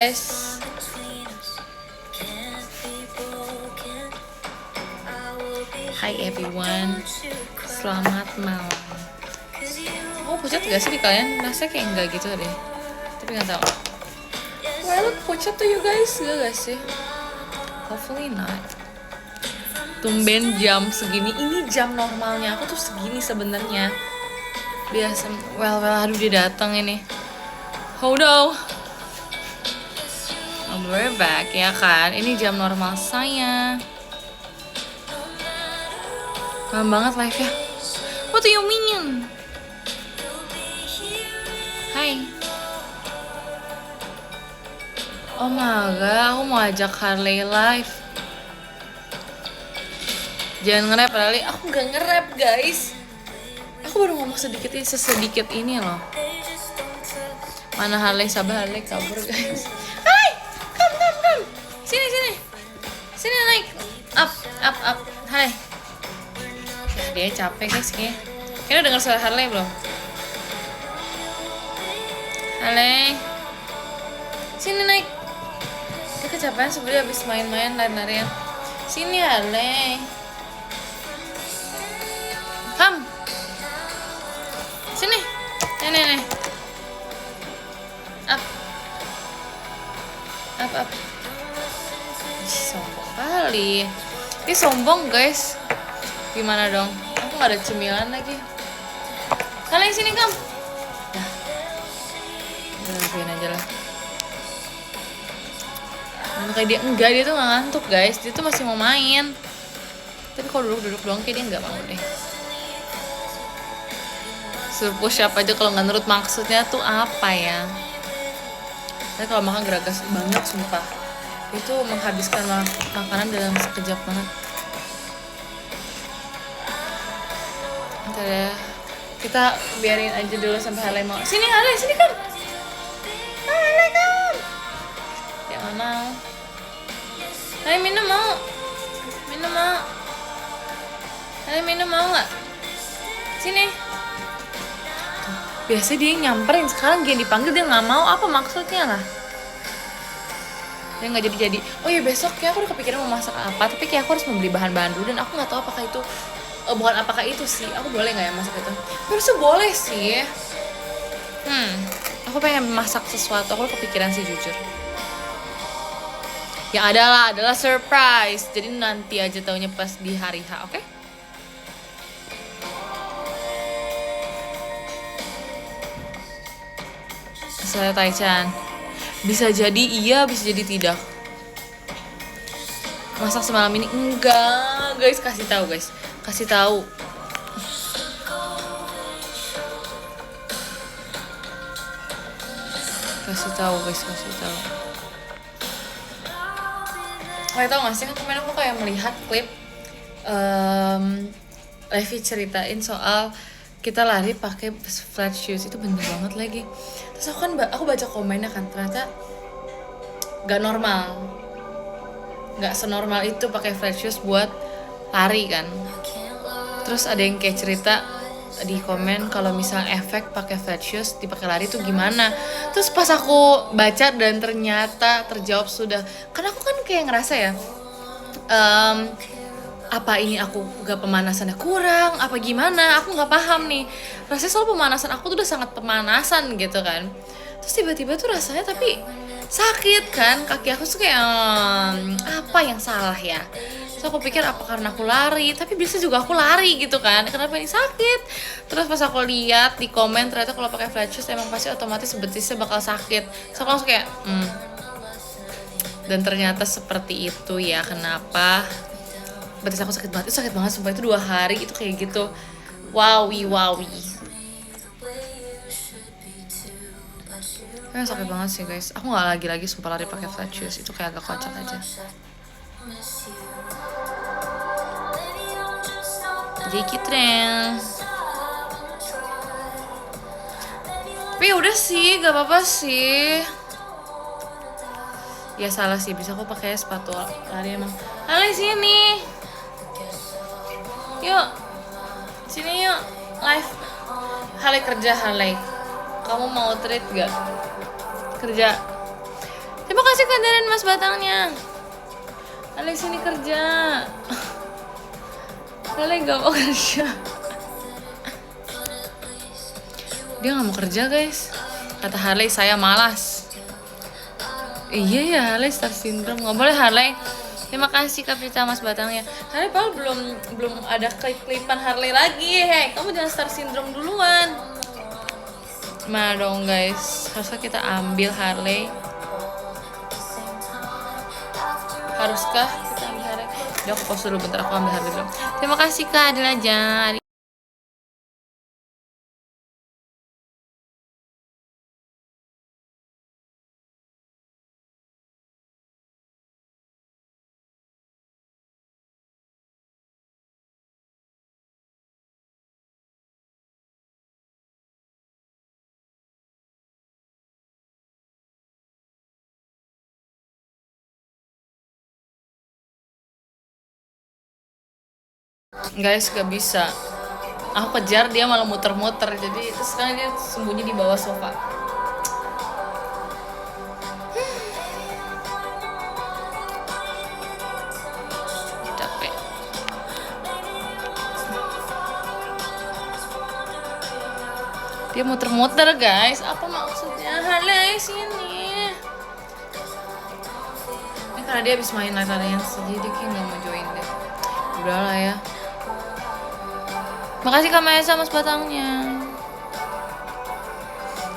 Guys, hi everyone, selamat malam. Oh pucat gak sih di kalian? Rasanya kayak enggak gitu deh, tapi nggak tahu. Why look pucat tuh you guys? Gak sih? Hopefully not. Tumben jam segini, ini jam normalnya aku tuh segini sebenarnya. Biasa, aduh dia datang ini. Hold on. We're back ya kan, ini jam normal saya. Malam banget live ya. What do you mean? Hai. Oh my god, aku mau ajak Harley live. Jangan nge-rap Harley, aku gak nge-rap guys. Aku baru ngomong sedikit ini loh. Mana Harley, sabar Harley kabur guys. Sini naik. Up. Hai. Dia capek guys kayaknya. Kayaknya denger suara Harley belum? Harley. Sini naik. Dia kecapean sebenarnya habis main-main lari-larian. Sini Harley. Come. Sini. Nih. Up. Sombong kali. Ini sombong guys. Gimana dong? Aku gak ada cemilan lagi. Kalian sini kam. Nah. Udah lakuin aja lah. Kayak dia tuh gak ngantuk guys. Dia tuh masih mau main. Tapi kalau duduk doang kayak dia gak mau deh. Suruh push up aja kalau gak nurut maksudnya tuh apa ya. Tapi kalau makan geragas banget sumpah. Itu menghabiskan makanan dalam sekejap banget. Ntar ya, kita biarin aja dulu sampai Harley mau. Sini Harley, sini kan. Harley kan. Yang mana? Harley minum mau? Harley minum mau nggak? Sini. Biasa dia nyamperin, sekarang dia dipanggil dia nggak mau. Apa maksudnya lah? Dia nggak jadi. Oh ya besok ya aku udah kepikiran mau masak apa, tapi kayak aku harus membeli bahan-bahan dulu dan aku nggak tahu apakah itu bukan apakah itu sih, aku boleh nggak ya masak itu? Harusnya boleh sih. Aku pengen masak sesuatu, aku kepikiran sih jujur. Yang adalah surprise, jadi nanti aja taunya pas di hari H, oke? Saya Taichan. Bisa jadi iya, bisa jadi tidak. Masak semalam ini enggak, guys, kasih tahu guys. Kasih tahu. Kalian tahu nggak sih kan kemarin aku kayak melihat klip Levi ceritain soal kita lari pakai flat shoes, itu bener banget lagi. Terus aku baca komennya kan, ternyata nggak senormal itu pakai flat shoes buat lari kan. Terus ada yang kayak cerita di komen kalau misalnya efek pakai flat shoes dipakai lari tuh gimana. Terus pas aku baca dan ternyata terjawab sudah, karena aku kan kayak ngerasa ya apa ini aku gak pemanasannya kurang apa gimana, aku gak paham nih. Rasanya soal pemanasan aku tuh udah sangat pemanasan gitu kan. Terus tiba-tiba tuh rasanya tapi sakit kan, kaki aku tuh kayak apa yang salah ya. Terus aku pikir apa karena aku lari, tapi bisa juga aku lari gitu kan, kenapa ini sakit. Terus pas aku lihat di komen ternyata kalau pakai flat shoes emang pasti otomatis betisnya bakal sakit. So aku langsung kayak dan ternyata seperti itu ya kenapa betis aku sakit banget. Itu sakit banget sumpah, itu 2 hari itu kayak gitu. Wowi sakit banget sih guys. Aku nggak lagi sumpah lari pakai flat shoes, itu kayak agak kocak aja. Dikit tren. Tapi udah sih, gak apa-apa sih. Ya salah sih, bisa aku pakai sepatu lari emang. Harley sini. Yuk. Sini yuk. Live. Harley kerja Harley. Kamu mau treat gak? Kerja. Tapi kasih Kak Daren mas batangnya. Ale sini kerja. Ale gak mau kerja. Dia gak mau kerja guys. Kata Harley saya malas. Iya ya Harley star syndrome. Gak boleh Harley. Terima kasih Kak Prita mas batangnya. Harley padahal belum ada klip-klipan Harley lagi. Hei, kamu jangan star syndrome duluan. Mana dong guys, harusnya kita ambil Harley. Haruskah kita ambil Harley? Udah aku pause dulu bentar, aku ambil Harley dulu. Terima kasih Kak Adil aja. Guys, gak bisa. Aku kejar dia malah muter-muter. Jadi terus sekarang dia sembunyi di bawah sofa. Capek. Dia muter-muter guys. Apa maksudnya? Harley sini. Ini karena dia habis main Night Alliance, jadi dia kayak gak mau join deh. Udahlah ya. Makasih Kak Maesa mas batangnya.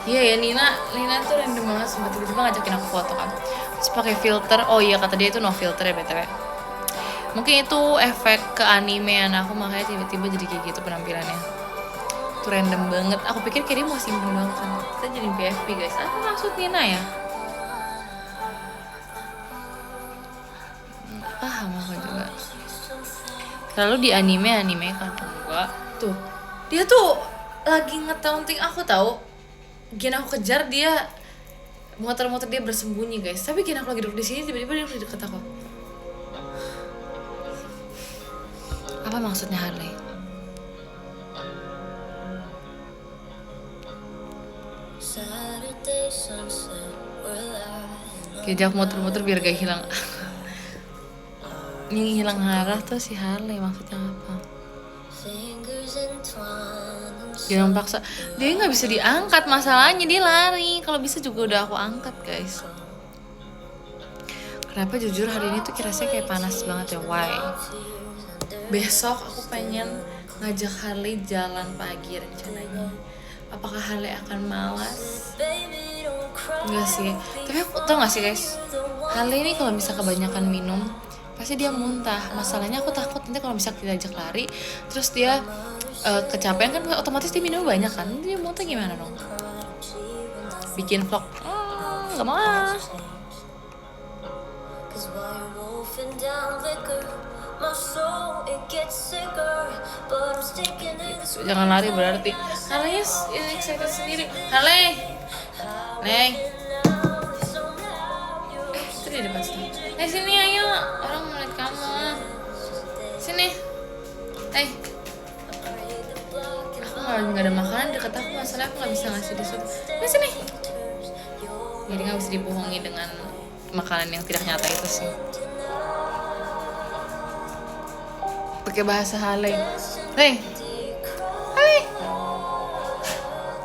Iya ya, Nina tuh random banget, sempat tiba-tiba ngajakin aku foto kan. Terus pakai filter. Oh iya, kata dia itu no filter ya BTW. Mungkin itu efek ke animean aku, makanya tiba-tiba jadi kayak gitu penampilannya. Itu random banget. Aku pikir kayak dia mau simpen doang kan. Kita jadi PFP guys. Apa maksud Nina ya? Paham aku juga. Lalu di anime kan enggak. Tuh, dia tuh lagi nge-taunting aku tahu. Gini aku kejar dia, muter-muter dia bersembunyi guys. Tapi gini aku lagi duduk di sini, tiba-tiba dia udah deket aku. Apa maksudnya Harley? Jadi aku muter-muter biar gak hilang. Yang hilang arah tuh si Harley, maksudnya apa? Jangan paksa. Dia nggak bisa diangkat, masalahnya dia lari. Kalau bisa juga udah aku angkat guys. Kenapa jujur hari ini tuh kiranya kayak panas banget ya? Why? Besok aku pengen ngajak Harley jalan pagi rencananya. Apakah Harley akan malas? Enggak sih. Tapi aku tau gak sih guys, Harley ini kalau bisa kebanyakan minum pasti dia muntah. Masalahnya aku takut nanti kalau bisa kita ajak lari terus dia kecapean kan, otomatis dia minum banyak kan, dia muntah gimana dong? Bikin vlog nggak mau ah. Jangan lari berarti. Harley excited sendiri. Harley, Neng, itu dia depan sini. Sini ayo, orang mau lihat kamu. Sini, aku nggak ada makanan deket aku, masalah aku nggak bisa ngasih di situ. Sini. Jadi nggak bisa dibohongi dengan makanan yang tidak nyata itu sih. Pakai bahasa Harley.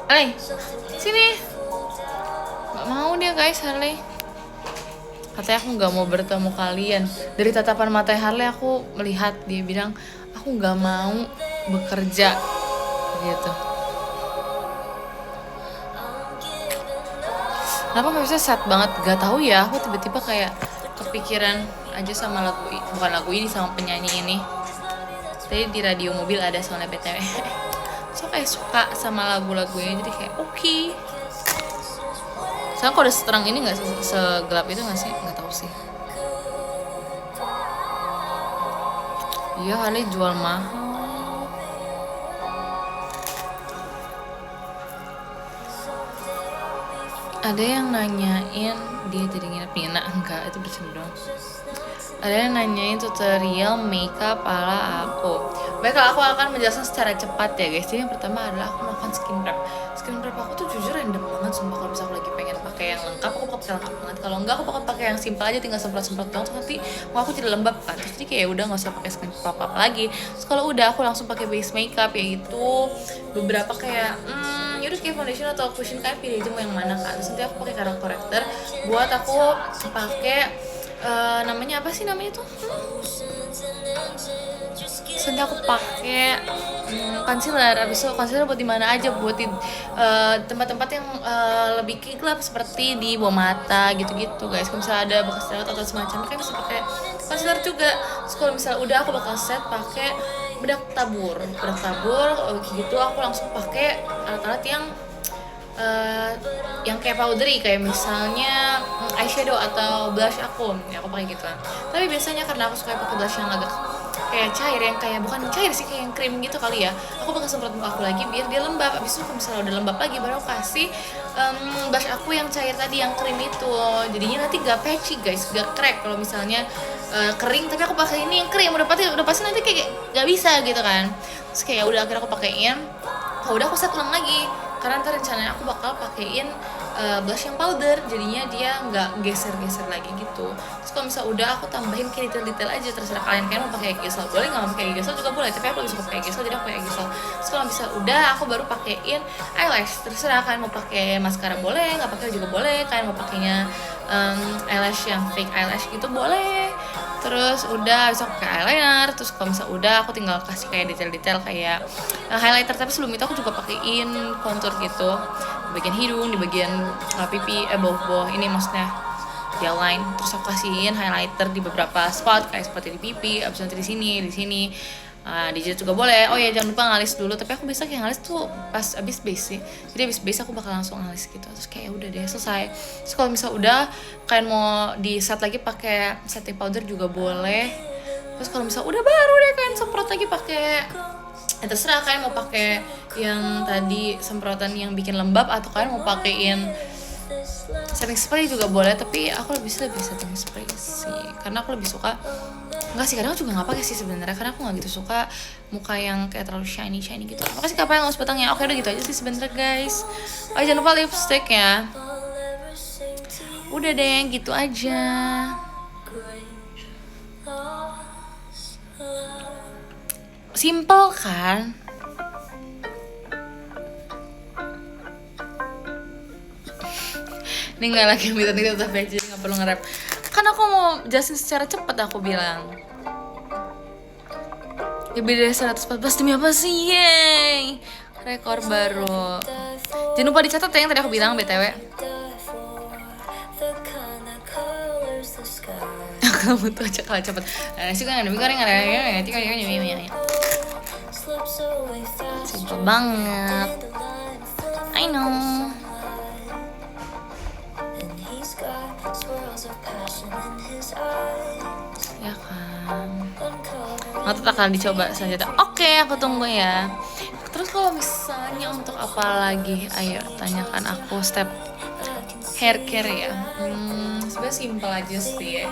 Harley, sini. Gak mau dia guys Harley. Katanya aku nggak mau bertemu kalian. Dari tatapan mata Harley aku melihat dia bilang aku nggak mau bekerja gitu. Kenapa nggak bisa sad banget? Gak tahu ya. Aku tiba-tiba kayak kepikiran aja sama bukan lagu ini, sama penyanyi ini. Tadi di radio mobil ada soalnya BTW. So kayak suka sama lagu-lagunya, jadi kayak oke. Soalnya kalau udah seterang ini nggak segelap itu nggak sih? Nggak tahu sih. Iya Harley jual mahal. Ada yang nanyain dia jadi nginep Nina, enggak, itu bercanda doang. Ada yang nanyain tutorial makeup ala aku. Baiklah, aku akan menjelaskan secara cepat ya guys. Jadi yang pertama adalah aku melakukan skin prep. Skin prep aku tuh jujur random banget, sumpah. Kalau misalnya aku lagi pengen pakai yang yang lengkap aku bakal pakai lengkap banget. Kalau enggak aku bakal pakai yang simpel aja, tinggal semprot-semprot doang, terus nanti muka aku jadi lembab kan. Terus jadi kayak udah nggak usah pakai skincare apa lagi. Terus kalau udah aku langsung pakai base makeup, yaitu beberapa kayak yaudah kayak foundation atau cushion, kayak pilih aja mau yang mana kan. Terus nanti aku pakai color corrector buat aku pakai namanya apa sih namanya tuh? Nanti aku pakai concealer. Abis itu concealer buat di mana aja, buat di tempat-tempat yang lebih gelap seperti di bawah mata gitu-gitu guys. Kalau misalnya ada bekas jerawat atau semacamnya kan bisa pakai concealer juga. Terus kalau misalnya udah aku bakal set pakai bedak tabur gitu. Aku langsung pakai alat-alat yang kayak powdery, kayak misalnya eyeshadow atau blush aku pakai gitu kan. Tapi biasanya karena aku suka pakai blush yang agak kayak cair, yang kayak bukan cair sih, kayak yang krim gitu kali ya, aku bakal semprot muka aku lagi biar dia lembab. Abis itu kalau misalnya udah lembab lagi baru aku kasih blush aku yang cair tadi, yang krim itu, jadinya nanti gak patchy guys, gak crack. Kalau misalnya kering tapi aku pakai ini yang krim, udah pasti nanti kayak gak bisa gitu kan. Terus kayak udah akhirnya aku pakein, udah aku set ulang lagi karena ntar rencananya aku bakal pakein blush yang powder, jadinya dia nggak geser-geser lagi gitu. Terus kalau misalnya udah aku tambahin kayak detail-detail aja, terserah kalian mau pakai gesel boleh, nggak mau pakai gesel juga boleh, tapi aku lebih suka pakai gesel jadi aku pakai gesel. Terus kalau misalnya udah aku baru pakein eyelash, terserah kalian mau pakai mascara boleh, nggak pakai juga boleh, kalian mau pakainya eyelash yang fake eyelash gitu boleh. Terus udah bisa pakai eyeliner. Terus kalau misalnya udah aku tinggal kasih kayak detail-detail kayak highlighter, tapi sebelum itu aku juga pakein contour gitu di bagian hidung, di bagian pipi, bawah ini maksudnya jawline. Terus aku kasihin highlighter di beberapa spot, kayak seperti di pipi, abis nanti di sini di jidat juga boleh. Oh ya jangan lupa ngalis dulu, tapi aku biasa kayak ngalis tuh pas abis base sih, jadi abis base aku bakal langsung ngalis gitu. Terus kayak udah deh selesai. Terus kalau misalnya udah kalian mau di set lagi pakai setting powder juga boleh. Terus kalau misalnya udah baru deh kalian semprot lagi pakai terserah kalian mau pakai yang tadi semprotan yang bikin lembab atau kalian mau pakein setting spray juga boleh. Tapi aku lebih setting spray sih, karena aku lebih suka, enggak sih kadang juga nggak pakai sih sebenarnya, karena aku nggak gitu suka muka yang kayak terlalu shiny gitu. Makasih kapan nggak usah batangnya. Oke udah gitu aja sih sebenarnya guys. Oh jangan lupa lipstick ya. Udah deh gitu aja. Simple kan? Ini nggak lagi minta tetap aja, nggak perlu nge-rap. Kan aku mau jelasin secara cepat, aku bilang. Lebih dari 114 demi apa sih? Yeay! Rekor baru. Jangan lupa dicatat ya yang tadi aku bilang BTW. Kamu tuh aja kalah cepet. Sih kan ada mikir nggak ada. Simpel banget. I know. Ya kan. Ngotot akan dicoba selanjutnya. Oke, aku tunggu ya. Terus kalau misalnya untuk apa lagi? Ayo tanyakan aku step hair care ya. Sebenarnya simpel aja sih.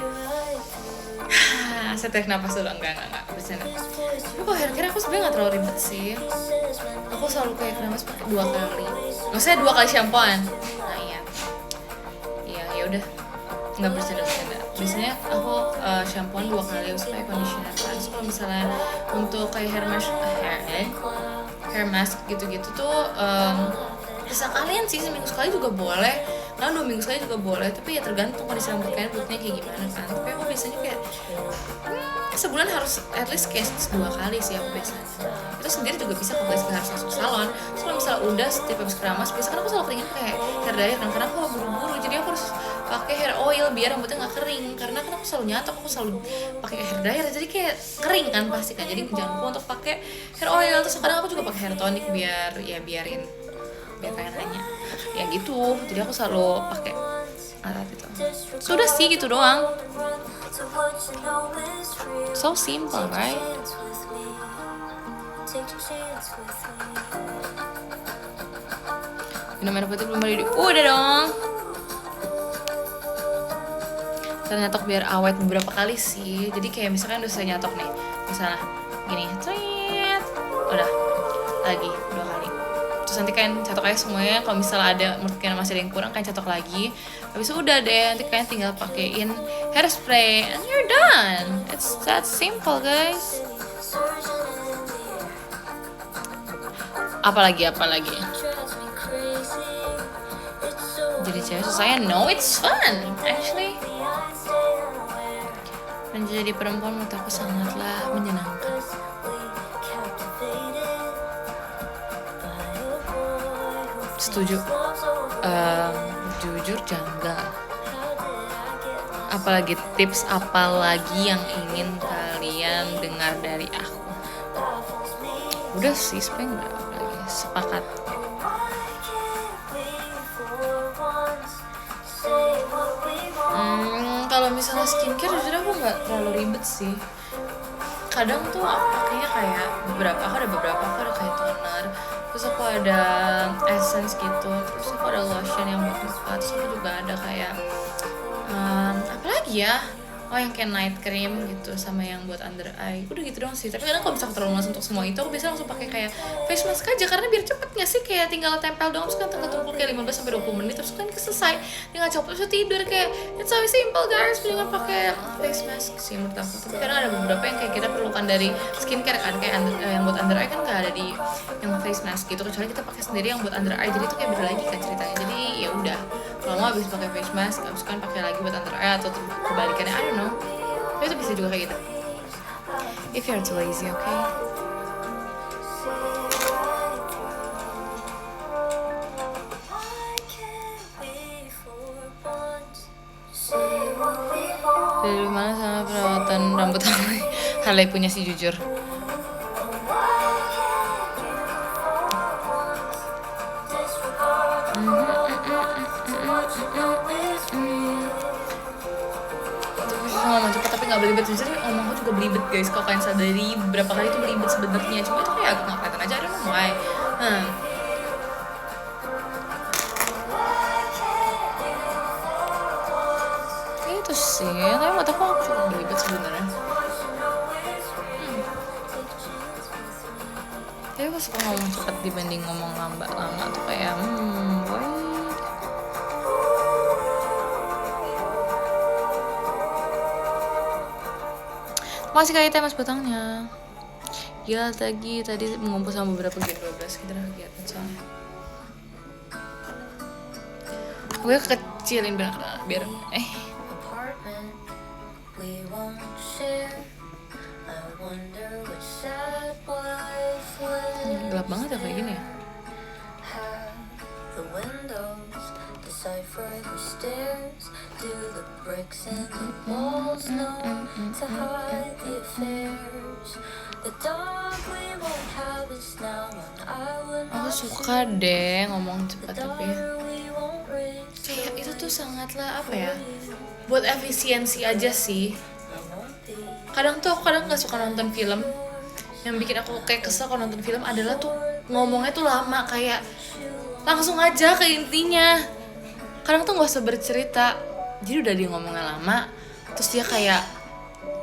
Saya tarik nafas dulu, enggak bercanda. Tapi kalau hair care aku sebenarnya nggak terlalu ribet sih. Aku selalu kayak kremas pakai 2 kali. Maksudnya 2 kali shampooan. Nah iya. Ya udah. Nggak bercanda. Biasanya aku shampooan 2 kali, terus pakai conditioner. Terus kalau misalnya untuk kayak hair mask gitu-gitu tuh bisa kalian sih seminggu sekali juga boleh, nah 2 minggu sekali juga boleh, tapi ya tergantung kondisi rambut kalian kulitnya kayak gimana kan. Tapi aku biasanya kayak sebulan harus at least kayak 2 kali sih aku biasanya. Itu sendiri juga bisa kalau guys, harus langsung salon. Terus kalau misalnya udah setiap habis keramas, biasanya kan aku selalu pengen pakai hair dryer kan, karena aku buru-buru jadi aku harus pakai hair oil biar rambutnya nggak kering, karena kan aku selalu nyatok, aku selalu pakai hair dryer jadi kayak kering kan pasti kan. Jadi jangan lupa untuk pakai hair oil. Terus kadang aku juga pakai hair tonic biar kayak nanya ya gitu. Jadi aku selalu pakai alat itu. Sudah sih gitu doang. So simple right? Minum air putih belum mandi. Udah dong. Kita nyatok biar awet beberapa kali sih. Jadi kayak misalkan udah saya nyatok nih, misalnya gini, udah lagi 2 kali. Terus terus nanti kalian cetok aja semuanya. Kalau misalnya ada menurut kalian masih ada yang kurang, kalian cetok lagi. Habis itu udah deh, nanti kalian tinggal pakein hairspray and you're done. It's that simple guys. Apalagi jadi cewek susahnya? No, it's fun actually. Menjadi perempuan menurut aku sangatlah menyenangkan. Setuju. Jujur janggal. Apalagi tips apalagi yang ingin kalian dengar dari aku? Udah sih, sebenarnya nggak apa lagi. Sepakat. Kalau misalnya skincare jujur aku nggak terlalu ribet sih. Kadang tuh aku pakainya kayak aku ada kayak toner, terus aku ada essence gitu, terus aku ada lotion yang buat muka, terus aku juga ada kayak apa lagi ya, yang kayak night cream gitu, sama yang buat under eye. Udah gitu doang sih. Tapi kadang kalau misalnya terlalu langsung untuk semua itu, aku biasanya langsung pakai kayak face mask aja, karena biar cepet nggak sih, kayak tinggal tempel doang, terus kan tunggu kayak 15-20 menit, terus kan selesai, tinggal copot terus tidur. Kayak it's so simple guys, mendingan pakai face mask sih menurut aku. Tapi kadang ada beberapa yang kayak kita perlukan dari skincare kan, kayak yang buat under eye kan nggak ada di yang face mask gitu, kecuali kita pakai sendiri yang buat under eye, jadi itu kayak beda lagi kan ceritanya. Jadi ya udah, kalau mau habis pakai face mask, habis kan pakai lagi buat under eye, atau kebalikannya, I don't know. Tapi itu bisa juga kayak gitu. If you're too lazy, okay? Dari mana sama perawatan rambut Harley punya si jujur. Ngomong cepet tapi nggak belibet. Jujur ngomong aku juga belibet guys, kalau kalian sadari berapa kali itu belibet sebenarnya, cuma itu kayak agak nggak kelihatan aja, I don't know why. Itu sih, tapi menurut aku juga belibet sebenarnya. Tapi aku suka ngomong cepet dibanding ngomong lama tuh kayak boy. Masih kayak Mas Batangnya. Gila tadi mengumpul sama beberapa Gen 12 kita udah kegiatan soalnya. Gue kecilin biar gelap banget ya kayak gini ya. Decipher the stairs, do the bricks and the walls know to hide the affairs. The dog we won't have is now when I would. Aku suka deh ngomong cepat, tapi kayak itu tuh sangatlah apa ya, buat efisiensi aja sih. Kadang tuh aku nggak suka nonton film. Yang bikin aku kayak kesel kalau nonton film adalah tuh ngomongnya tuh lama, kayak langsung aja ke intinya. Kadang tuh nggak usah bercerita, jadi udah dia ngomongnya lama, terus dia kayak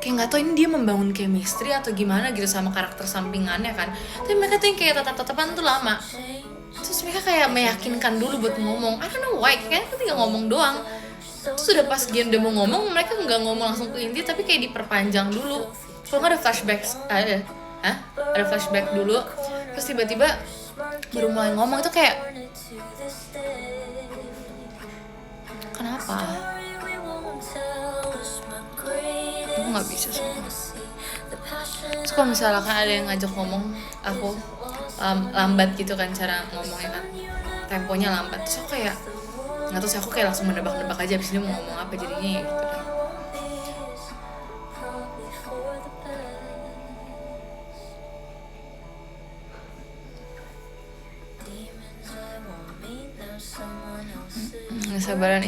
nggak tahu ini dia membangun chemistry atau gimana gitu sama karakter sampingannya kan. Tapi mereka tuh yang kayak tatap-tatapan tuh lama, terus mereka kayak meyakinkan dulu buat ngomong. I don't know why, kayaknya tuh tinggal ngomong doang. Terus udah pas dia udah mau ngomong, mereka nggak ngomong langsung ke inti, tapi kayak diperpanjang dulu. Kalau nggak ada flashback, ada flashback dulu, terus tiba-tiba baru mulai ngomong. Itu kayak kenapa? Aku nggak bisa semua. Terus kalau misalkan ada yang ngajak ngomong, aku lambat gitu kan cara ngomongnya kan, temponya lambat. Terus aku kayak nggak tahu sih, aku kayak langsung menebak-nebak aja abis ini mau ngomong apa, jadinya ya gitu deh. Nggak sabaran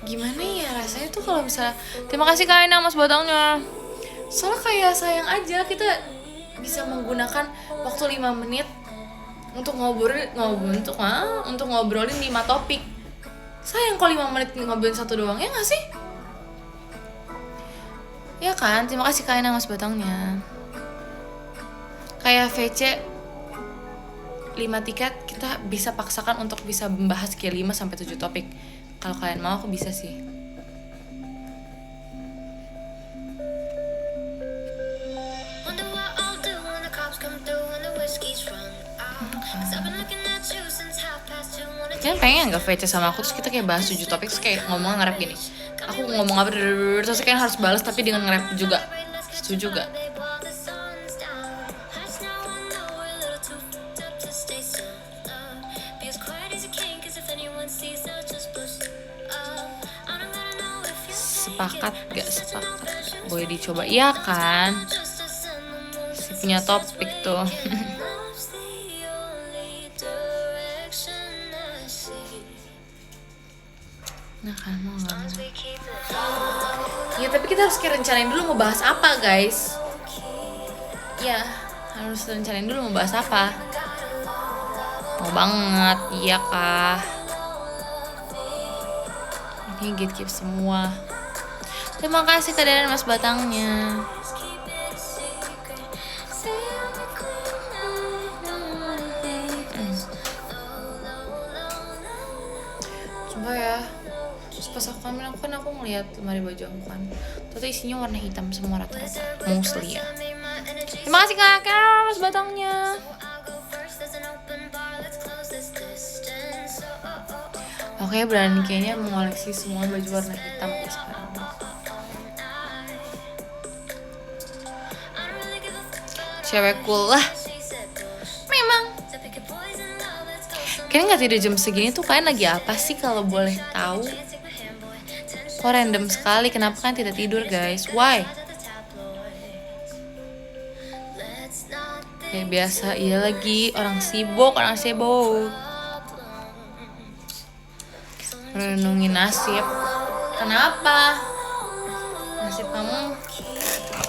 gimana ya rasanya tuh kalau misalnya. Terima kasih Kak Ina Mas Batangnya. Soalnya kayak sayang aja kita bisa menggunakan waktu 5 menit untuk ngobrolin 5 topik. Sayang kalau 5 menit ngobrolin satu doang, ya nggak sih? Ya kan, terima kasih Kak Ina Mas Batangnya. Kayak VC 5 tiket kita bisa paksakan untuk bisa membahas kayak 5-7 topik. Kalau kalian mau aku bisa sih. Kalian pengen gak VC sama aku terus kita kayak bahas 7 topik terus kayak ngomong nge-rap gini. Aku ngomong apa terus kalian harus balas tapi dengan nge-rap juga. Setuju gak? Sepakat gak sepakat? Boleh dicoba, iya kan? Si punya topik tuh. Nah kan mau gak mau. Ya tapi kita harus kayak rencanain dulu mau bahas apa guys. Ya harus rencanain dulu mau bahas apa. Mau banget, iya kah? Ini gatekeep semua. Terima kasih keadaan Mas Batangnya. Coba ya. Terus pas aku ambil aku ngeliat lemari baju aku kan. Ternyata isinya warna hitam semua rata-rata. Mostly ya. Terima kasih Kak Mas Batangnya. Oke, berani kayaknya mengoleksi semua baju warna hitam ya sekarang. Cewek cool lah. Memang. Kayaknya nggak tidur jam segini tuh kalian lagi apa sih kalau boleh tahu? Kok random sekali, kenapa kan tidak tidur guys? Why? Kayak biasa, iya lagi orang sibuk. Renungin nasib. Kenapa? Nasib kamu?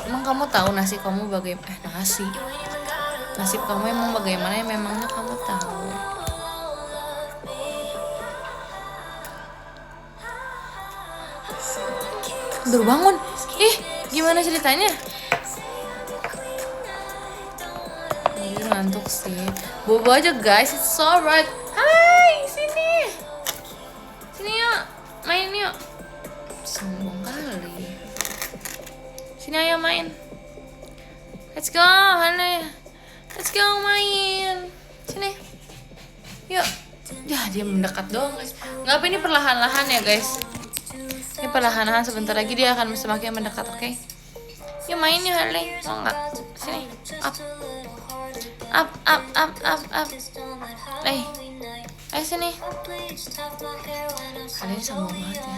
Emang kamu tahu nasib kamu bagaimana? Nasib kamu emang bagaimana yang memangnya kamu tahu? Baru bangun. Gimana ceritanya? Ngantuk sih. Bobo aja guys, it's alright. Hai, sini yuk, main yuk. Sombong kali. Sini ayo main. Let's go, Hane. Let's go main. Sini. Yuk. Ya, dia mendekat doang guys. Nggak apa, ini perlahan-lahan ya guys. Ini perlahan-lahan, sebentar lagi dia akan semakin mendekat, oke? Yuk main yuk Hane. Mau nggak? Sini. Up. Ayo sini. Kalian sombong banget ya.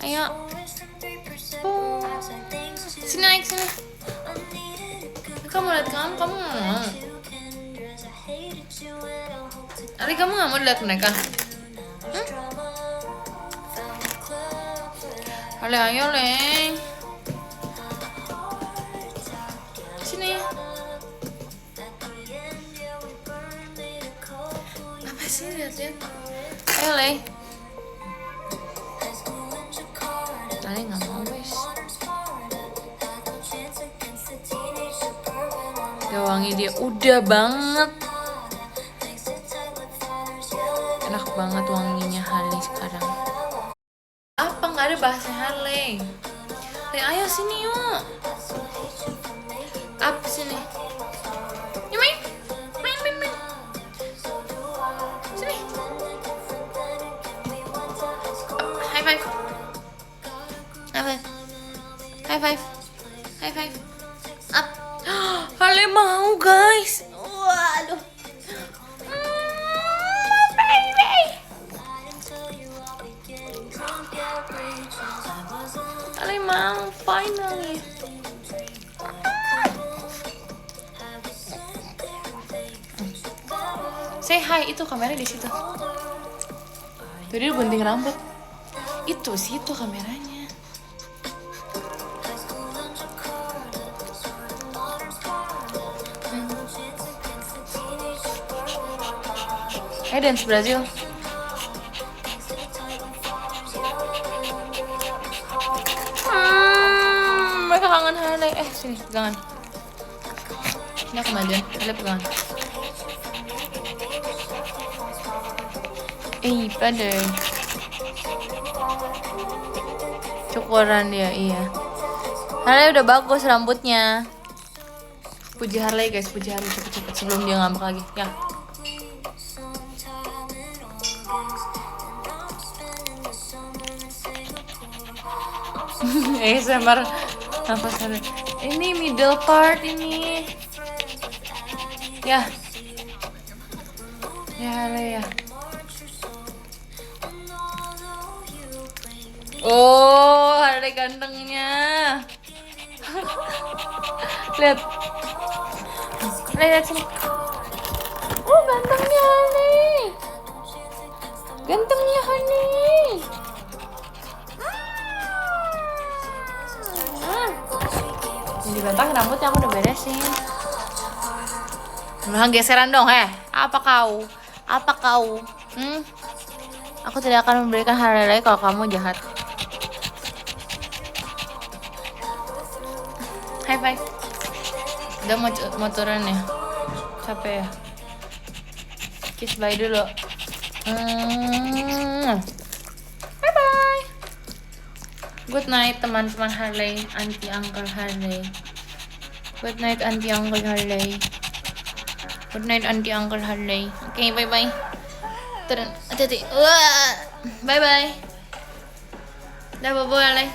Ayo. Sini naik sini. Kamu lihat kamu nggak mau. Ali kamu nggak mau lihat mereka? Ale ayo leng. Sini. Apa sih lihat-lihat? Ayo leng. Ale nggak mau guys. Gak wangi dia, udah banget. Enak banget wanginya Harley sekarang. Apa nggak ada bahasa Harley? Ayo sini yuk. Up sini. Yuk main. Sini. Up. High five. Up. Harley mau guys. Waduh. Baby. Harley mau finally. Say hi, itu kamera di situ. Tuh dia gunting rambut. Itu situ kameranya. Dance Brazil. Mereka kangen Harley. Sini pegangan. Ini aku majuin. Harley pegangan. Pada cukuran dia, iya. Harley udah bagus rambutnya. Puji Harley guys, puji Harley cepet-cepet sebelum dia ngambek lagi. Ya. ASMR nafas Harley. Ini middle part ini. Ya. Ya Harley ya. Oh, Harley gantengnya. Lihat. Lihat sini. Oh, gantengnya Harley. Gantengnya Harley. Jadi bentang rambutnya aku udah beresin. Udah geseran dong, Apa kau? Apa kau? Aku tidak akan memberikan Harley lagi kalau kamu jahat. High five. Udah mau turun ya? Capek ya? Kiss bye dulu. Bye bye. Good night teman-teman Harley, Auntie Uncle Harley. Good night Auntie Uncle Harley. Good night Auntie Uncle Harley. Oke, bye bye. Turun, hati-hati. Bye bye. Dah bobo Harley.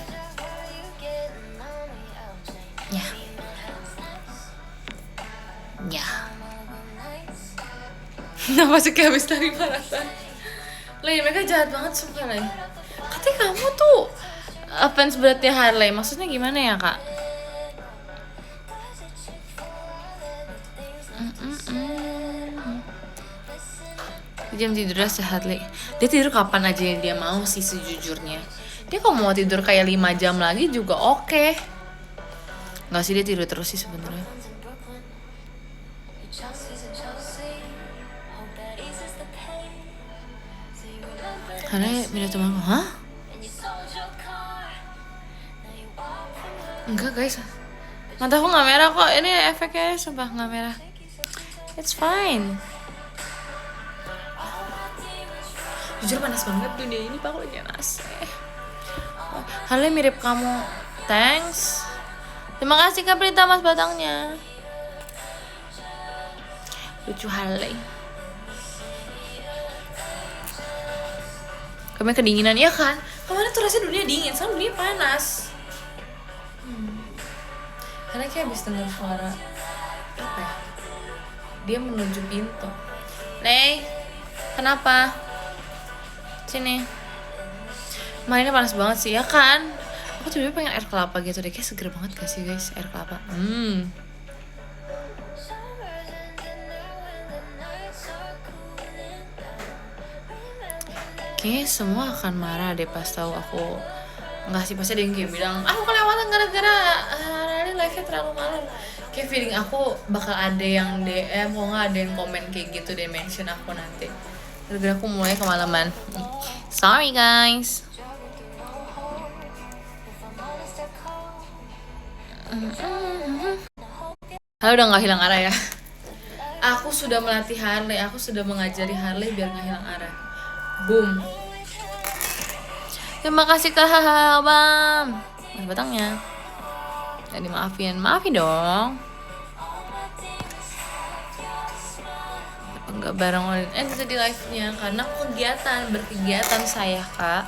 Ya. Kenapa sih kayak habis dari maraton? Lay, mereka jahat banget sumpah Lay. Katanya kamu tuh fans beratnya Harley. Maksudnya gimana ya kak? Jam tidurnya sehat Lay. Dia tidur kapan aja yang dia mau sih sejujurnya. Dia kalau mau tidur kayak 5 jam lagi juga oke. Nggak sih, dia tidur terus sih sebenarnya. Karena minta temanku, hah? Enggak guys, mataku nggak merah kok. Ini efeknya sumpah nggak merah. It's fine. Jujur panas banget dunia ini, Pak. Aku lagi panas. Harley mirip kamu. Thanks. Terima kasih Kak Prita mas batangnya. Lucu Harley. Kami kedinginan ya kan? Kemarin tuh rasanya dunia dingin, sekarang dunia panas. Karena kayak habis dengar suara apa ya? Dia menuju pintu. Lei, kenapa? Sini. Mainnya panas banget sih ya kan? Aku tiba-tiba pengen air kelapa gitu deh, kayak seger banget gak sih guys air kelapa? Kayaknya semua akan marah deh pas tahu aku. Enggak sih, pasti ada yang kayak bilang aku kelewatan gara-gara hari live-nya terlalu malam. Kayak feeling aku bakal ada yang DM, kok nggak ada yang komen kayak gitu deh, mention aku nanti gara-gara aku mulai kemalaman. Sorry guys. Harley udah nggak hilang arah ya. Aku sudah melatih Harley, aku sudah mengajari Harley biar nggak hilang arah. Boom. Terima kasih Kak Bam. Mas batangnya. Ya dimaafin, maafin dong. Enggak bareng itu di live-nya karena berkegiatan saya Kak.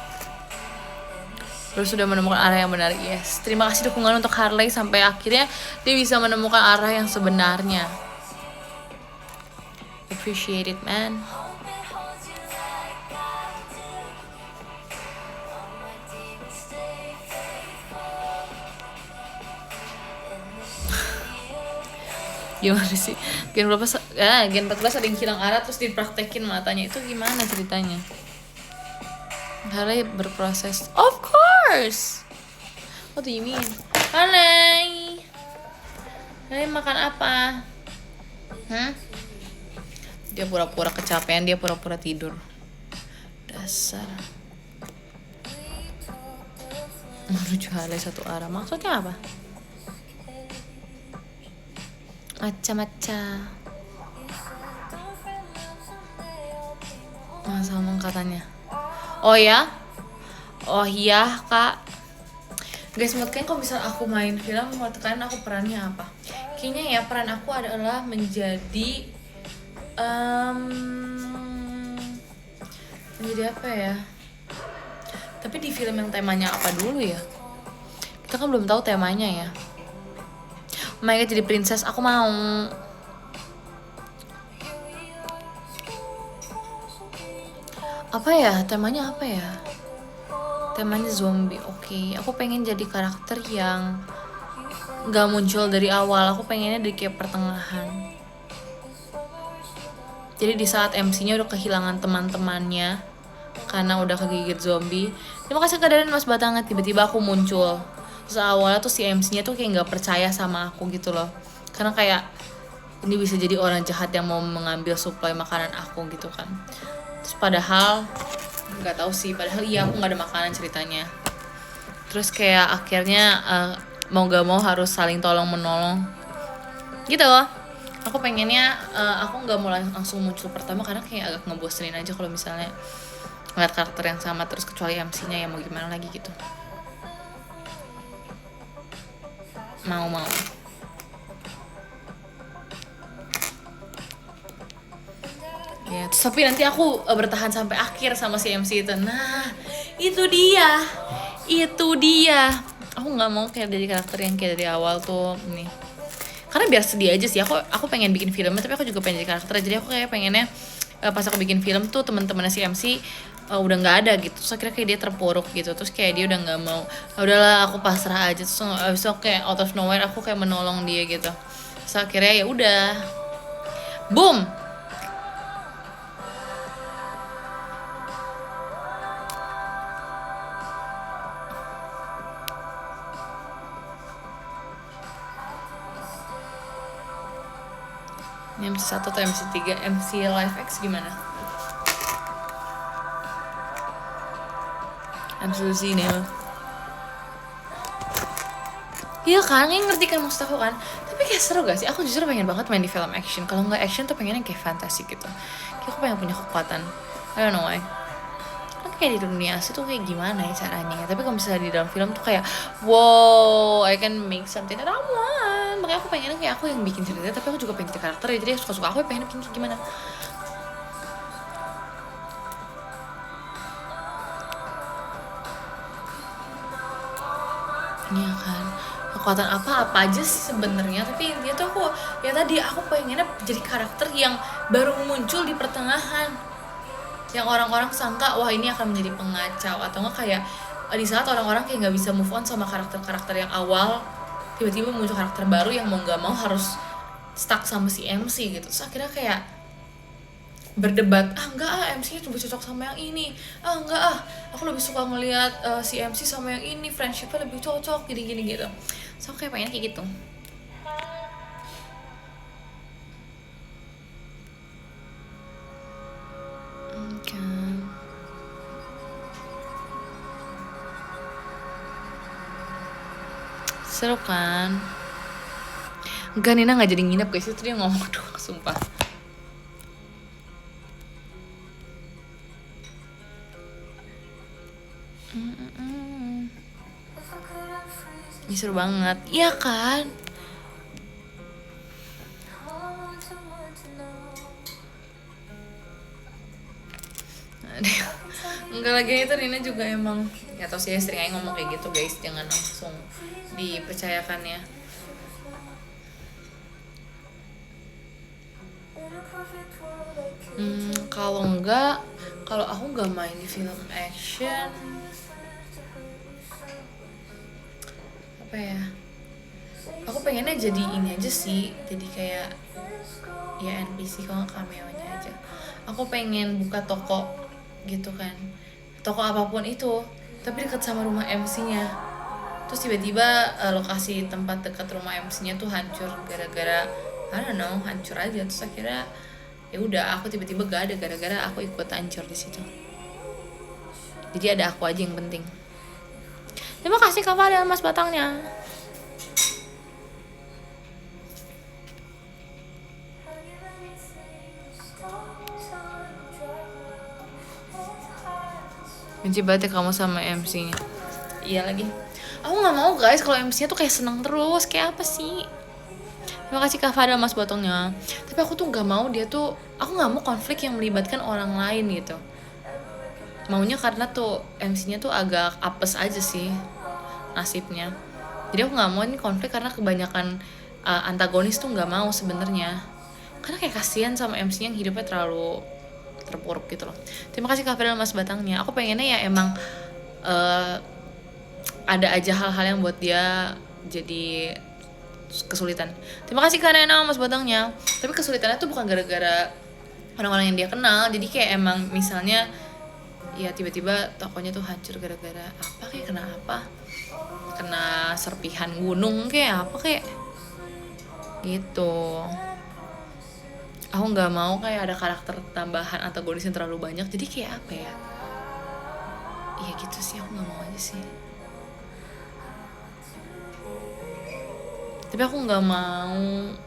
Terus sudah menemukan arah yang benar. Yes. Terima kasih dukungan untuk Harley sampai akhirnya dia bisa menemukan arah yang sebenarnya. Appreciate it, man. Gimana sih? Gen 14 ada yang hilang arah terus dipraktekin matanya. Itu gimana ceritanya? Harley berproses. Of course. What do you mean? Harley makan apa? Dia pura-pura kecapean, dia pura-pura tidur. Dasar. Menuju Harley satu arah. Maksudnya apa? Maca-maca. sama katanya. Oh ya? Oh iya kak. Guys, menurut kalian kalau misal aku main film, menurut kalian aku perannya apa? Kayaknya ya peran aku adalah menjadi menjadi apa ya? Tapi di film yang temanya apa dulu ya? Kita kan belum tahu temanya ya. Oh my god, jadi princess aku mau. Apa ya? Temanya apa ya? Temanya zombie. Oke, aku pengen jadi karakter yang gak muncul dari awal. Aku pengennya dari kayak pertengahan. Jadi di saat MC-nya udah kehilangan teman-temannya karena udah kegigit zombie. Terima kasih keadaan Mas Batangan, tiba-tiba aku muncul. Terus awalnya tuh si MC-nya tuh kayak gak percaya sama aku gitu loh. Karena kayak ini bisa jadi orang jahat yang mau mengambil suplai makanan aku gitu kan. Terus padahal nggak tahu sih, padahal iya aku nggak ada makanan ceritanya. Terus kayak akhirnya mau gak mau harus saling tolong menolong gitu loh. Aku pengennya aku nggak mau langsung muncul pertama karena kayak agak ngebosenin aja kalau misalnya ngeliat karakter yang sama terus, kecuali MC-nya ya mau gimana lagi gitu. Mau ya, tapi nanti aku bertahan sampai akhir sama si MC itu. Nah, itu dia. Aku nggak mau kayak dari karakter yang kayak dari awal tuh nih. Karena biar sedih aja sih. Aku pengen bikin filmnya, tapi aku juga pengen jadi karakter. Jadi aku kayak pengennya pas aku bikin film tuh teman-temannya si MC udah nggak ada gitu. Terus akhirnya kayak dia terpuruk gitu. Terus kayak dia udah nggak mau. Udahlah aku pasrah aja. Terus abis itu kayak out of nowhere aku kayak menolong dia gitu. Terus akhirnya ya udah, boom. Ini MC1 atau MC3? MC Live X gimana? MC Lucy ini loh. Iya kan, yang ngerti kan maksud aku kan. Tapi kayak seru gak sih? Aku justru pengen banget main di film action. Kalau nggak action tuh pengennya kayak fantasi gitu. Kayak aku pengen punya kekuatan. I don't know why. Kan kayak di dunia asli tuh kayak gimana ya caranya. Tapi kalau misalnya di dalam film tuh kayak wow, I can make something that I want. Makanya aku pengennya kayak aku yang bikin cerita, tapi aku juga pengen jadi karakter ya. Jadi suka-suka aku pengen bikin gimana. Iya kan, kekuatan apa aja sih sebenarnya, tapi intinya tuh aku ya tadi aku pengennya jadi karakter yang baru muncul di pertengahan, yang orang-orang sangka wah ini akan menjadi pengacau, atau enggak kayak di saat orang-orang kayak nggak bisa move on sama karakter-karakter yang awal, tiba-tiba muncul karakter baru yang mau nggak mau harus stuck sama si MC gitu. Terus akhirnya kayak berdebat, enggak MC-nya lebih cocok sama yang ini, enggak aku lebih suka ngelihat si MC sama yang ini, friendshipnya lebih cocok gini-gini gitu. So kayak pengen kayak gitu. Kan seru kan. Enggak, Nina nggak jadi nginep guys, itu dia ngomong doang sumpah. Ini seru banget, iya kan? Enggak lagi itu Nina juga emang ya tau sih, sering aja ngomong kayak gitu guys, jangan langsung dipercayakan ya. Kalau aku nggak main di film action, apa ya? Aku pengennya jadi ini aja sih, jadi kayak ya NPC, kalau cameo-nya aja. Aku pengen buka toko gitu kan, toko apapun itu, tapi dekat sama rumah MC-nya. Terus tiba-tiba lokasi tempat dekat rumah MC-nya tuh hancur gara-gara I don't know, hancur aja. Terus akhirnya ya udah aku tiba-tiba gak ada gara-gara aku ikut hancur di situ. Jadi ada aku aja yang penting. Terima kasih Kak Fadel Mas Batangnya. Benci banget ya kamu sama MC-nya. Iya lagi. Aku nggak mau guys kalau MC-nya tuh kayak seneng terus, kayak apa sih? Terima kasih Kak Fadel mas potongnya. Tapi aku tuh nggak mau dia tuh, aku nggak mau konflik yang melibatkan orang lain gitu. Maunya karena tuh MC-nya tuh agak apes aja sih nasibnya. Jadi aku nggak mau ini konflik karena kebanyakan antagonis tuh nggak mau sebenarnya. Karena kayak kasihan sama MC yang hidupnya terlalu terpuruk gitu loh. Terima kasih Kak Fadel mas batangnya. Aku pengennya ya emang ada aja hal-hal yang buat dia jadi kesulitan. Terima kasih Kak Nena mas batangnya. Tapi kesulitannya tuh bukan gara-gara orang-orang yang dia kenal. Jadi kayak emang misalnya ya tiba-tiba tokonya tuh hancur gara-gara apa, kayak kena apa, kena serpihan gunung kayak apa kayak gitu. Aku nggak mau kayak ada karakter tambahan atau antagonis yang terlalu banyak, jadi kayak apa ya, iya gitu sih, aku nggak mau aja sih. Tapi aku nggak mau,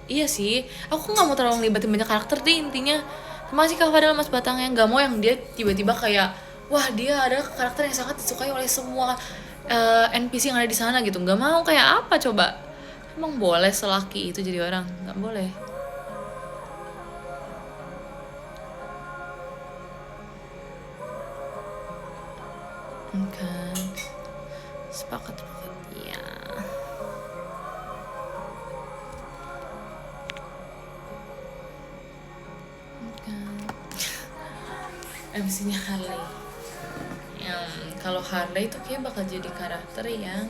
iya sih, aku nggak mau terlalu ngelibatin banyak karakter deh intinya. Terima kasih Kak Fadel mas batangnya. Nggak mau yang dia tiba-tiba kayak wah dia ada karakter yang sangat disukai oleh semua NPC yang ada di sana gitu. Nggak mau, kayak apa coba? Emang boleh selaki itu jadi orang? Nggak boleh. Kan sepakat ya. MC-nya Harley. Kalau Harley itu kayak bakal jadi karakter yang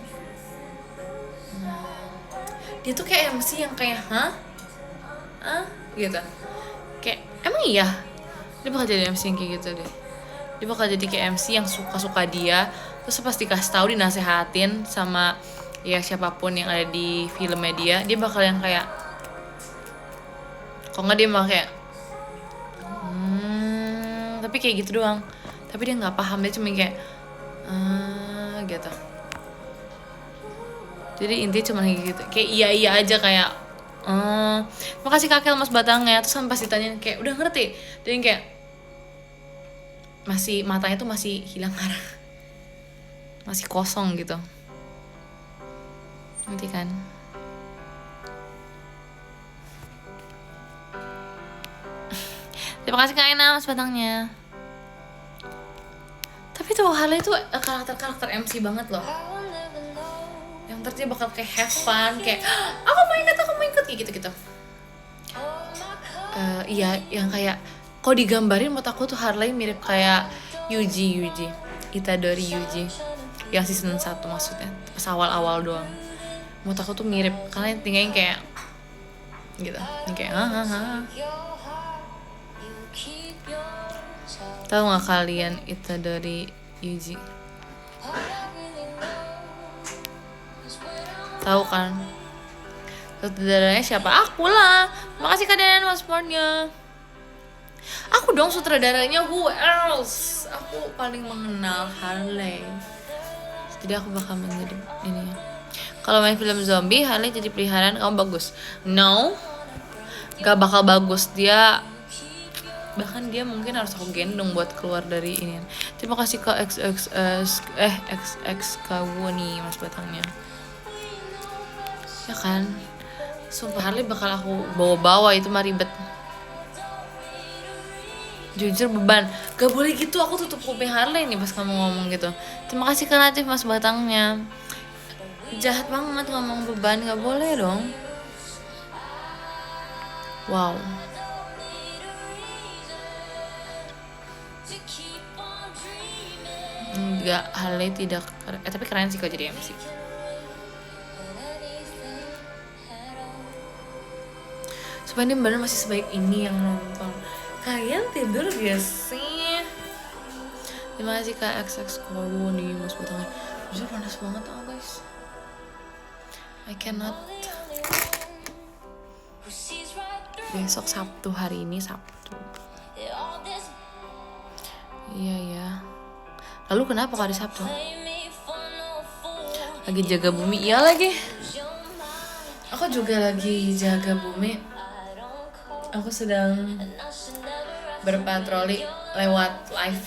dia tuh kayak MC yang kayak gitu. Kayak emang iya dia bakal jadi MC yang kayak gitu deh. Dia bakal jadi kayak MC yang suka-suka dia, terus pas dikasih tahu dinasehatin sama ya siapapun yang ada di filmnya dia bakal yang kayak kok nggak dia malah kayak tapi kayak gitu doang. Tapi dia nggak paham, dia cuma kayak gitu. Jadi intinya cuma kayak gitu, kayak iya aja kayak makasih Kakek mas batangnya. Terus sampai pas ditanyain kayak udah ngerti, dia kayak masih matanya tuh masih hilang arah, masih kosong gitu, ngerti kan? Terima kasih Kak Ena mas batangnya. Tapi tuh Harley tuh karakter MC banget loh. Yang ntar dia bakal kayak have fun, kayak aku mau ikut gitu. Iya yang kayak kalau digambarin menurut aku tuh Harley mirip kayak Yuji Itadori Yuji yang season 1 maksudnya, pas awal doang. Menurut aku tuh mirip karena tinggalnya kayak gitu, yang kayak tahu nggak kalian Itadori Yuji? Tahu kan? Sutradaranya siapa? Aku lah. Makasih Kak Danan paspornya. Aku dong sutradaranya, who else? Aku paling mengenal Harley. Jadi aku bakal menjadi ini. Kalau main film zombie, Harley jadi peliharaan kamu bagus. No, gak bakal bagus. Bahkan dia mungkin harus aku gendong buat keluar dari ini. Terima kasih ke XX Kawuni mas batangnya. Ya kan, sumpah Harley bakal aku bawa itu mah ribet. Jujur beban, gak boleh gitu, aku tutup kuping Harley nih pas kamu ngomong gitu. Terima kasih ke Latif mas batangnya. Jahat banget ngomong beban, gak boleh dong. Wow. Enggak, Harley tidak tapi keren sih kalau jadi MC. Supaya ini bener masih sebaik ini yang nonton. Kalian tidur gak sih? Terima kasih Kak XX Kowo nih mas batangnya. Jujur panas banget tau guys, I cannot. Besok Sabtu, hari ini Sabtu. Iya ya. Lalu kenapa hari Sabtu? Lagi jaga bumi. Iya lagi. Aku juga lagi jaga bumi. Aku sedang berpatroli lewat live.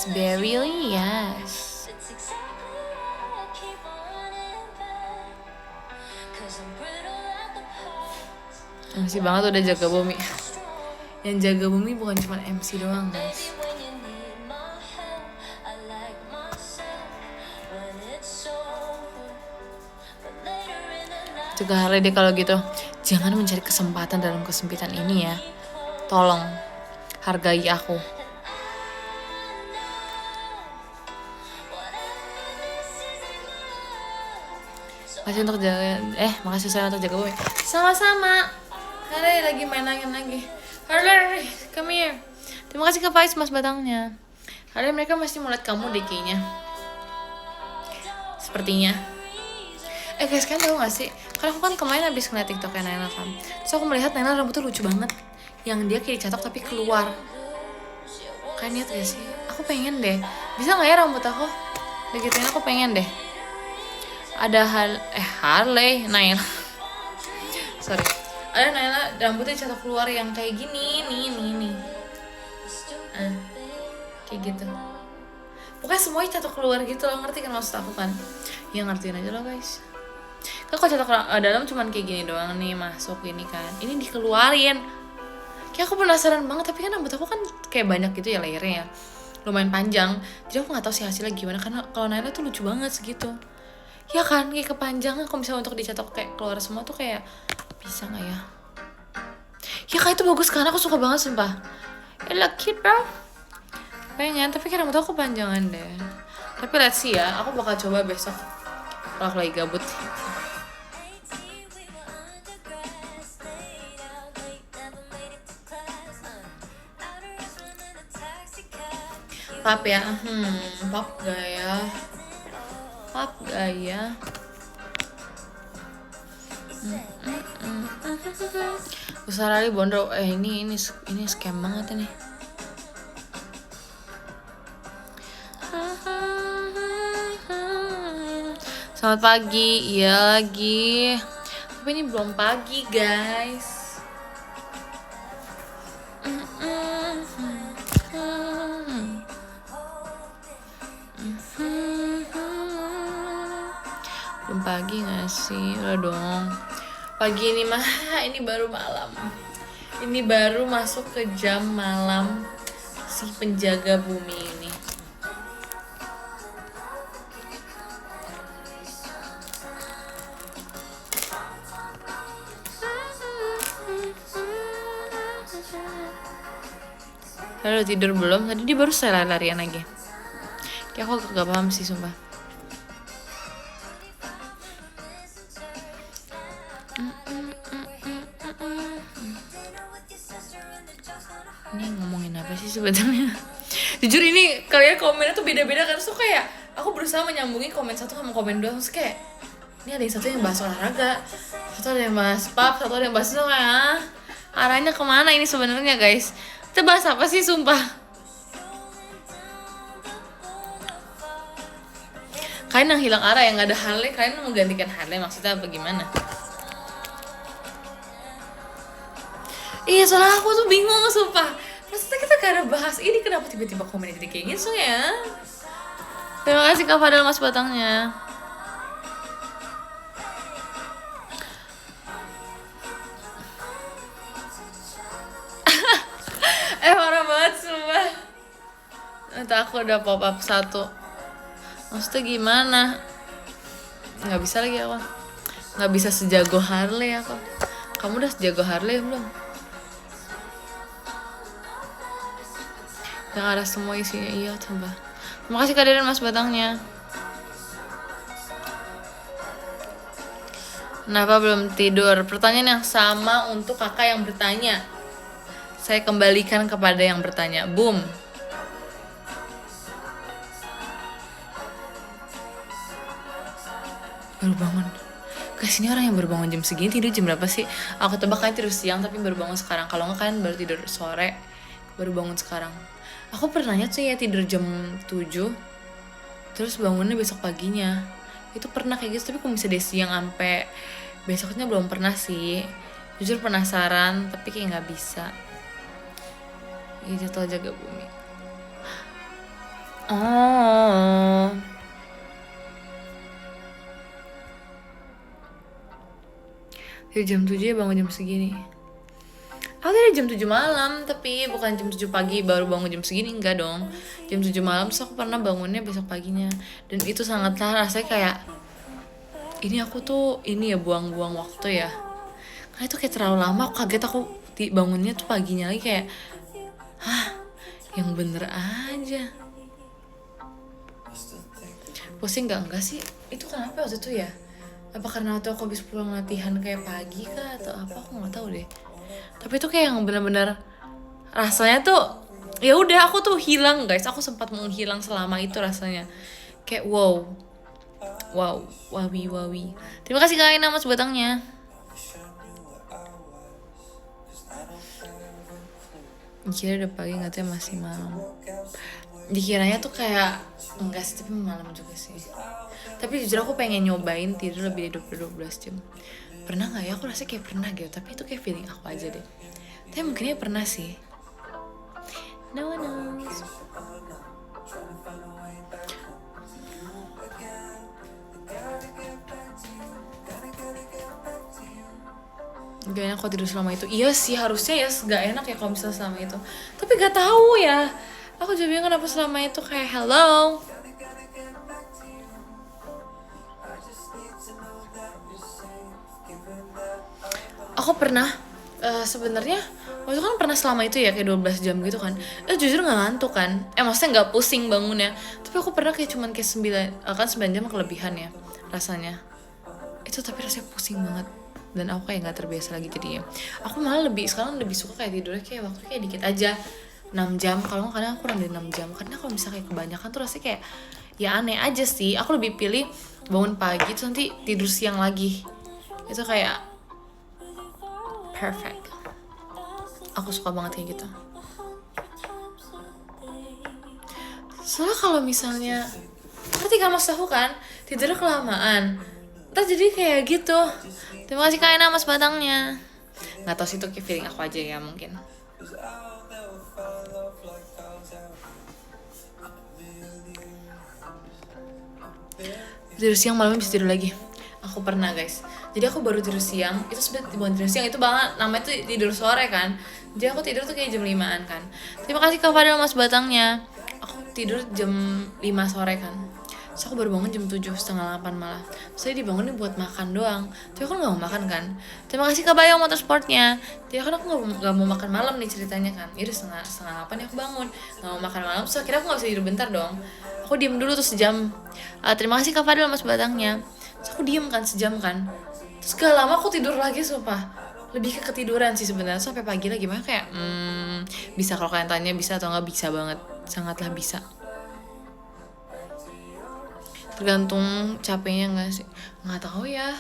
Yes, barely yes. MC banget udah jaga bumi. Yang jaga bumi bukan cuma MC doang guys. Juga Harley deh kalau gitu. Jangan mencari kesempatan dalam kesempitan ini ya. Tolong hargai aku. Makasih untuk jaga. Makasih saya untuk jaga bumi. Sama-sama. Harley lagi main angin lagi. Harley, come here. Terima kasih Kak Faiz mas batangnya. Harley, mereka masih melihat kamu deh kayaknya. Sepertinya. Guys, kalian tahu gak sih? Karena aku kan kemarin habis ngeliat TikToknya Naila kan. Terus aku melihat Naila rambutnya lucu banget. Yang dia kayak dicatok tapi keluar. Kalian lihat gak sih? Aku pengen deh. Bisa gak ya rambut aku digituin? Aku pengen deh. Ada Harley, Naila. Sorry. Ada Naila rambutnya dicatok keluar yang kayak gini, nih. Kayak gitu. Pokoknya semuanya catok keluar gitu loh, ngerti kan maksud aku kan? Ya ngertiin aja loh guys. Kan kalau catok dalam cuman kayak gini doang nih, masuk gini kan. Ini dikeluarin. Kayak aku penasaran banget, tapi kan rambut aku kan kayak banyak gitu ya layernya ya. Lumayan panjang. Jadi aku gak tahu sih hasilnya gimana, karena kalau Naila tuh lucu banget segitu. Ya kan, kayak kepanjangan kalau misalnya untuk dicatok kayak keluar semua tuh kayak bisa gak ya? Ya kayak itu bagus kan, aku suka banget sumpah. Look cute bro. Pengen, tapi kayak rambut aku kepanjangan deh. Tapi let's see ya, aku bakal coba besok kalau aku lagi gabut. Pap ya, pap gaya. Usara Bondro, ini scam banget ini. Selamat pagi, iya lagi. Tapi ini belum pagi guys. Belum pagi gak sih? Udah dong. Pagi ini mah, ini baru malam. Ini baru masuk ke jam malam si penjaga bumi ini. Udah tidur belum? Tadi dia baru saya larian lagi. Kayak aku gak paham sih sumpah. Ini ngomongin apa sih sebetulnya? Jujur ini kalian komennya tuh beda-beda kan. So kayak aku berusaha menyambungin komen satu sama komen dua. Terus kayak ini ada yang satu yang bahas olahraga, satu ada yang bahas pub, satu ada yang bahas itu kayak arahnya kemana ini sebenarnya guys? Kita bahas apa sih sumpah? Kalian yang hilang arah, yang gak ada Harley, kalian mau menggantikan Harley maksudnya apa gimana? Iya soalnya aku tuh bingung sumpah. Maksudnya kita gak ada bahas ini, kenapa tiba-tiba komen jadi kayak gitu ya? Terima kasih Kak Fadel mas batangnya. Parah banget sumpah. Entah aku udah pop up satu. Maksudnya gimana? Nggak bisa lagi aku. Nggak bisa sejago Harley aku. Kamu udah sejago Harley belum? Yang ada semua isinya iya coba. Terima kasih Kak Deren mas batangnya. Kenapa belum tidur? Pertanyaan yang sama untuk kakak yang bertanya. Saya kembalikan kepada yang bertanya. Boom. Baru bangun. Guys, ini orang yang baru bangun jam segini tidur jam berapa sih? Aku tebak kalian tidur siang tapi baru bangun sekarang. Kalau nggak kalian baru tidur sore, baru bangun sekarang. Aku pernahnya tuh ya tidur jam 7, terus bangunnya besok paginya. Itu pernah kayak gitu, tapi kok bisa dari siang sampai besoknya belum pernah sih. Jujur penasaran, tapi kayak nggak bisa. Iya jadwal jaga bumi. Oh, dari jam 7 ya bangun jam segini. Aku tadi jam 7 malam, tapi bukan jam 7 pagi baru bangun jam segini, enggak dong. Jam 7 malam terus aku pernah bangunnya besok paginya. Dan itu sangatlah rasanya kayak, ini aku tuh, ini ya buang-buang waktu ya. Karena itu kayak terlalu lama, aku kaget aku bangunnya tuh paginya lagi kayak, yang bener aja. Pusing enggak sih? Itu kenapa waktu itu ya? Apa karena waktu aku habis pulang latihan kayak pagi kah atau apa, aku nggak tahu deh. Tapi itu kayak yang bener-bener rasanya tuh ya udah aku tuh hilang guys, aku sempat menghilang selama itu rasanya kayak wow, wow, wawi wawi. Terima kasih Kak Aina mas batangnya. Dikira udah pagi nggak tahu masih malam. Dikiranya tuh kayak enggak sih, tapi malam juga sih. Tapi jujur aku pengen nyobain tidur lebih dari 12 jam. Pernah nggak ya? Aku rasa kayak pernah gitu, tapi itu kayak feeling aku aja deh. Tapi mungkinnya pernah sih. No one knows. Gak enak kalau tidur selama itu. Iya sih harusnya ya gak enak ya kalau misalnya selama itu. Tapi gak tahu ya. Aku juga bingung kenapa selama itu kayak hello. Aku pernah sebenarnya waktu kan pernah selama itu ya kayak 12 jam gitu kan. Jujur gak ngantuk kan. Maksudnya gak pusing bangunnya. Tapi aku pernah kayak cuman kayak 9 jam kelebihan ya rasanya. Itu tapi rasanya pusing banget. Dan aku kayak gak terbiasa lagi jadinya. Aku malah sekarang lebih suka kayak tidurnya kayak waktu kayak dikit aja 6 jam, kalau kadang aku kurang dari 6 jam. Karena kalau misalnya kayak kebanyakan tuh rasanya kayak ya aneh aja sih. Aku lebih pilih bangun pagi terus nanti tidur siang lagi. Itu kayak perfect. Aku suka banget kayak gitu. Soalnya kalau misalnya ngerti gak maksud aku kan, tidurnya kelamaan ntar jadi kayak gitu. Terima kasih Kak Ena mas batangnya. Gak tau sih itu kayak feeling aku aja ya mungkin. Tidur siang malam bisa tidur lagi. Aku pernah guys. Jadi aku baru tidur siang. Itu sebenarnya bukan tidur siang, itu banget namanya tuh tidur sore kan. Jadi aku tidur tuh kayak jam 5-an kan. Terima kasih Kak Fadil mas batangnya. Aku tidur jam 5 sore kan. Terus aku baru bangun jam 7, setengah 8 malah. Saya dibangunin buat makan doang. Tapi aku gak mau makan kan. Terima kasih Kak Bayong motorsportnya. Jadi kan aku gak mau makan malam nih ceritanya kan. Yaudah setengah 8 ya aku bangun. Gak mau makan malam, terus akhirnya aku gak bisa tidur bentar dong. Aku diem dulu tuh sejam. Terima kasih Kak Fadil mas batangnya. Terus aku diem kan sejam kan. Terus gak lama aku tidur lagi sumpah. Lebih ke ketiduran sih sebenarnya sampai pagi lagi. Makanya kayak bisa, kalau kalian tanya bisa atau gak, bisa banget. Sangatlah bisa. Tergantung capeknya nggak sih, nggak tahu ya,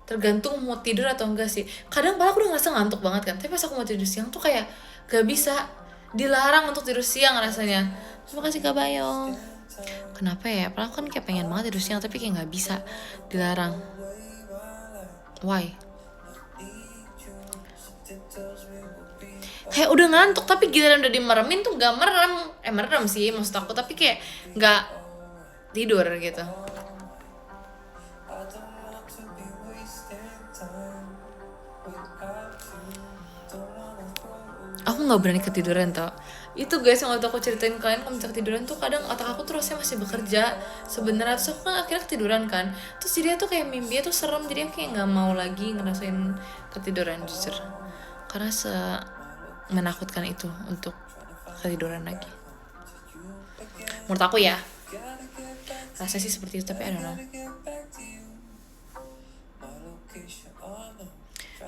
tergantung mau tidur atau enggak sih. Kadang malah aku udah ngerasa ngantuk banget kan, tapi pas aku mau tidur siang tuh kayak gak bisa, dilarang untuk tidur siang rasanya. Terima kasih Kak Bayong. Kenapa ya, padahal kan kayak pengen banget tidur siang tapi kayak nggak bisa, dilarang. Why? Kayak udah ngantuk tapi giliran udah dimeremin tuh gak merem sih maksud aku, tapi kayak nggak tidur gitu. Aku nggak berani ketiduran tau. Itu guys yang waktu aku ceritain kalian, kalau misalnya ketiduran tuh kadang otak aku tuh rasanya masih bekerja sebenarnya. Terus aku kan akhirnya ketiduran kan. Terus dia tuh kayak mimpinya tuh serem, jadi aku kayak nggak mau lagi ngerasain ketiduran jujur. Karena menakutkan itu untuk ketiduran lagi. Menurut aku ya. Rasanya sih seperti itu, tapi I don't know.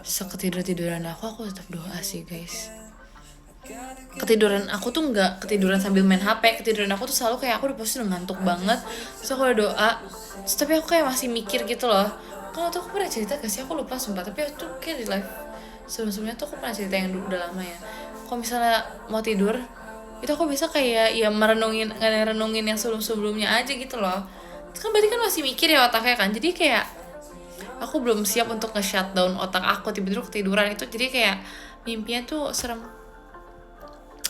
Seketiduran aku tetap doa sih guys. Ketiduran aku tuh nggak ketiduran sambil main HP. Ketiduran aku tuh selalu kayak aku udah pasti udah ngantuk banget, terus aku udah doa, terus tapi aku kayak masih mikir gitu loh. Kalau tuh aku pernah cerita gak sih, aku lupa sumpah, tapi aku tuh kayak di live sebelumnya tuh aku pernah cerita yang udah lama ya. Kalau misalnya mau tidur itu aku bisa kayak ya merenungin yang sebelumnya aja gitu loh. Itu kan berarti kan masih mikir ya otaknya kan, jadi kayak aku belum siap untuk nge-shutdown otak aku tiba-tiba ketiduran itu, jadi kayak mimpinya tuh serem.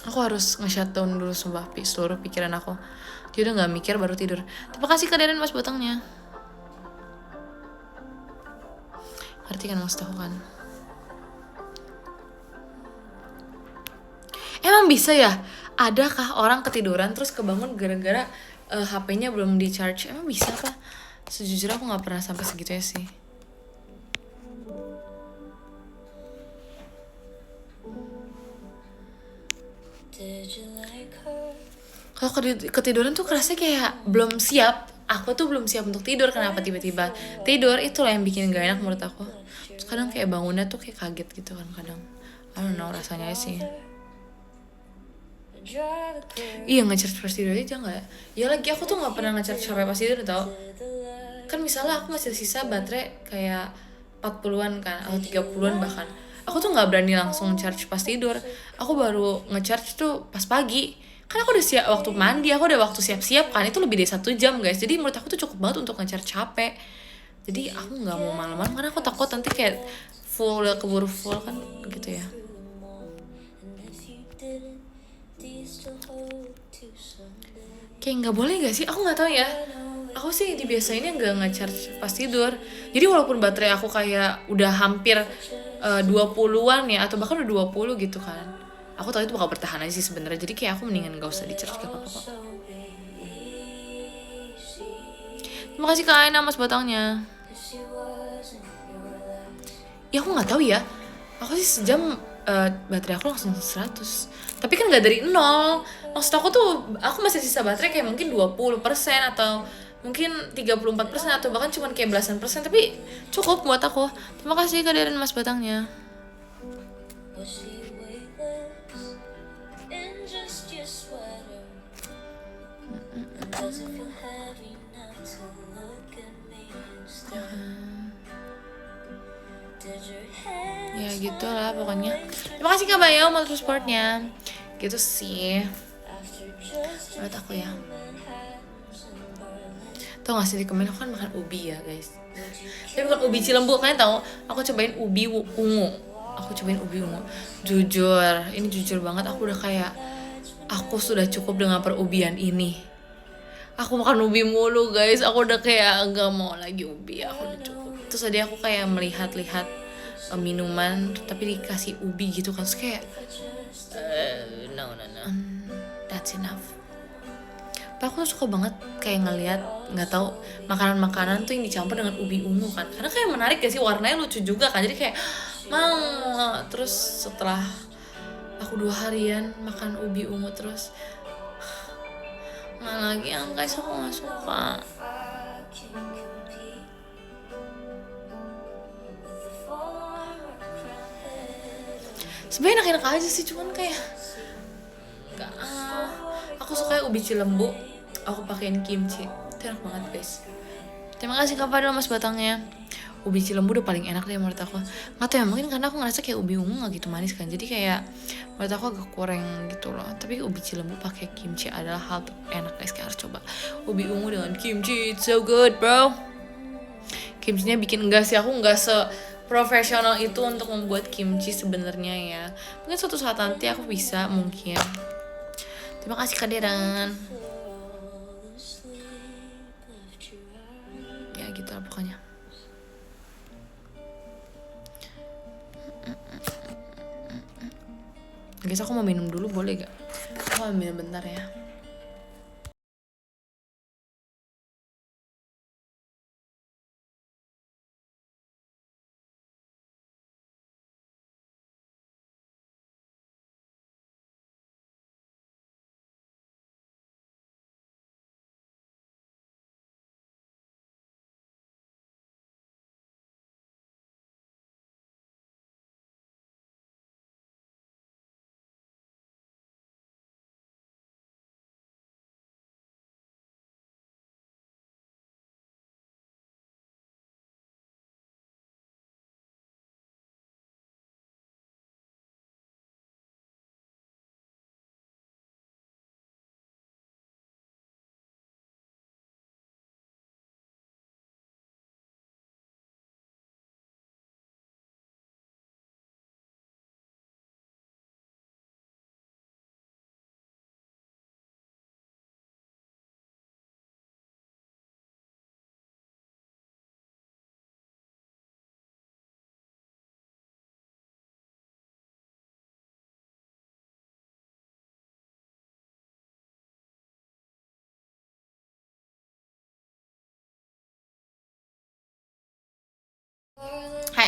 Aku harus nge-shutdown dulu sumpah seluruh pikiran aku. Dia udah nggak mikir baru tidur. Terima kasih Kak Deren mas botongnya. Ngerti kan maksud aku kan? Emang bisa ya? Adakah orang ketiduran terus kebangun gara-gara HP-nya belum di charge? Emang bisa kah? Sejujurnya aku nggak pernah sampai segitunya sih. Kalau ketiduran tuh kerasa kayak belum siap. Aku tuh belum siap untuk tidur. Kenapa tiba-tiba tidur? Itulah yang bikin gak enak menurut aku. Terus kadang kayak bangunnya tuh kayak kaget gitu kan kadang. I don't know rasanya sih. Iya nge-charge pas tidur aja gak ya? Ya lagi aku tuh gak pernah nge-charge sampai pas tidur tau. Kan misalnya aku masih sisa baterai kayak 40-an kan atau 30-an bahkan. Aku tuh gak berani langsung charge pas tidur. Aku baru nge-charge tuh pas pagi. Kan aku udah siap waktu mandi, aku udah waktu siap-siap kan. Itu lebih dari 1 jam guys. Jadi menurut aku tuh cukup banget untuk nge-charge HP. Jadi aku gak mau malam-malam karena aku takut nanti kayak full, udah keburu full kan gitu ya. Kayak nggak boleh gak sih? Aku nggak tahu ya. Aku sih dibiasainnya nggak nge-charge pas tidur. Jadi walaupun baterai aku kayak udah hampir 20-an ya atau bahkan udah 20 gitu kan. Aku tahu itu bakal bertahan aja sih sebenarnya. Jadi kayak aku mendingan gak usah di-charge gak apa-apa kok. Terima kasih Kak Aina mas batangnya. Ya aku nggak tahu ya. Aku sih sejam baterai aku langsung 100. Tapi kan gak dari 0. Maksud aku tuh aku masih sisa baterai kayak mungkin 20% atau mungkin 34% atau bahkan cuma kayak belasan persen. Tapi cukup buat aku. Terima kasih Kak Deren mas batangnya. Ya gitu lah pokoknya. Terima kasih Kak Bayo mau terus supportnya. Gitu sih menurut aku ya. Tau gak sih di komen aku kan makan ubi ya guys. Tapi bukan ubi Cilembu, kalian tahu? Aku cobain ubi ungu. Aku cobain ubi ungu. Jujur, ini jujur banget aku udah kayak aku sudah cukup dengan perubian ini. Aku makan ubi mulu guys. Aku udah kayak gak mau lagi ubi. Aku udah cukup. Terus tadi aku kayak melihat-lihat minuman tapi dikasih ubi gitu kan. Terus kayak no. That's enough. Tapi aku tuh suka banget kayak ngeliat, nggak tahu makanan-makanan tuh yang dicampur dengan ubi ungu kan, karena kayak menarik gak sih, warnanya lucu juga kan, jadi kayak mau. Terus setelah aku 2 harian makan ubi ungu terus nggak lagi yang guys, aku nggak suka. Sebenarnya enak-enak aja sih, cuman kayak nggak. Aku suka ubi Cilembu, aku pakein kimchi, itu enak banget guys. Terima kasih Kak Fadil mas batangnya. Ubi Cilembu udah paling enak deh menurut aku. Nggak tahu ya, mungkin karena aku ngerasa kayak ubi ungu nggak gitu manis kan, jadi kayak menurut aku agak kurang gitu loh. Tapi ubi Cilembu pakai kimchi adalah hal enak guys, kayak harus coba ubi ungu dengan kimchi, it's so good bro. Kimchinya bikin enggak sih, aku nggak seprofesional itu untuk membuat kimchi sebenarnya ya. Mungkin suatu saat nanti aku bisa mungkin. Terima kasih Kak Deran. Ya gitu lah pokoknya. Guys, aku mau minum dulu boleh gak? Aku mau minum bentar ya.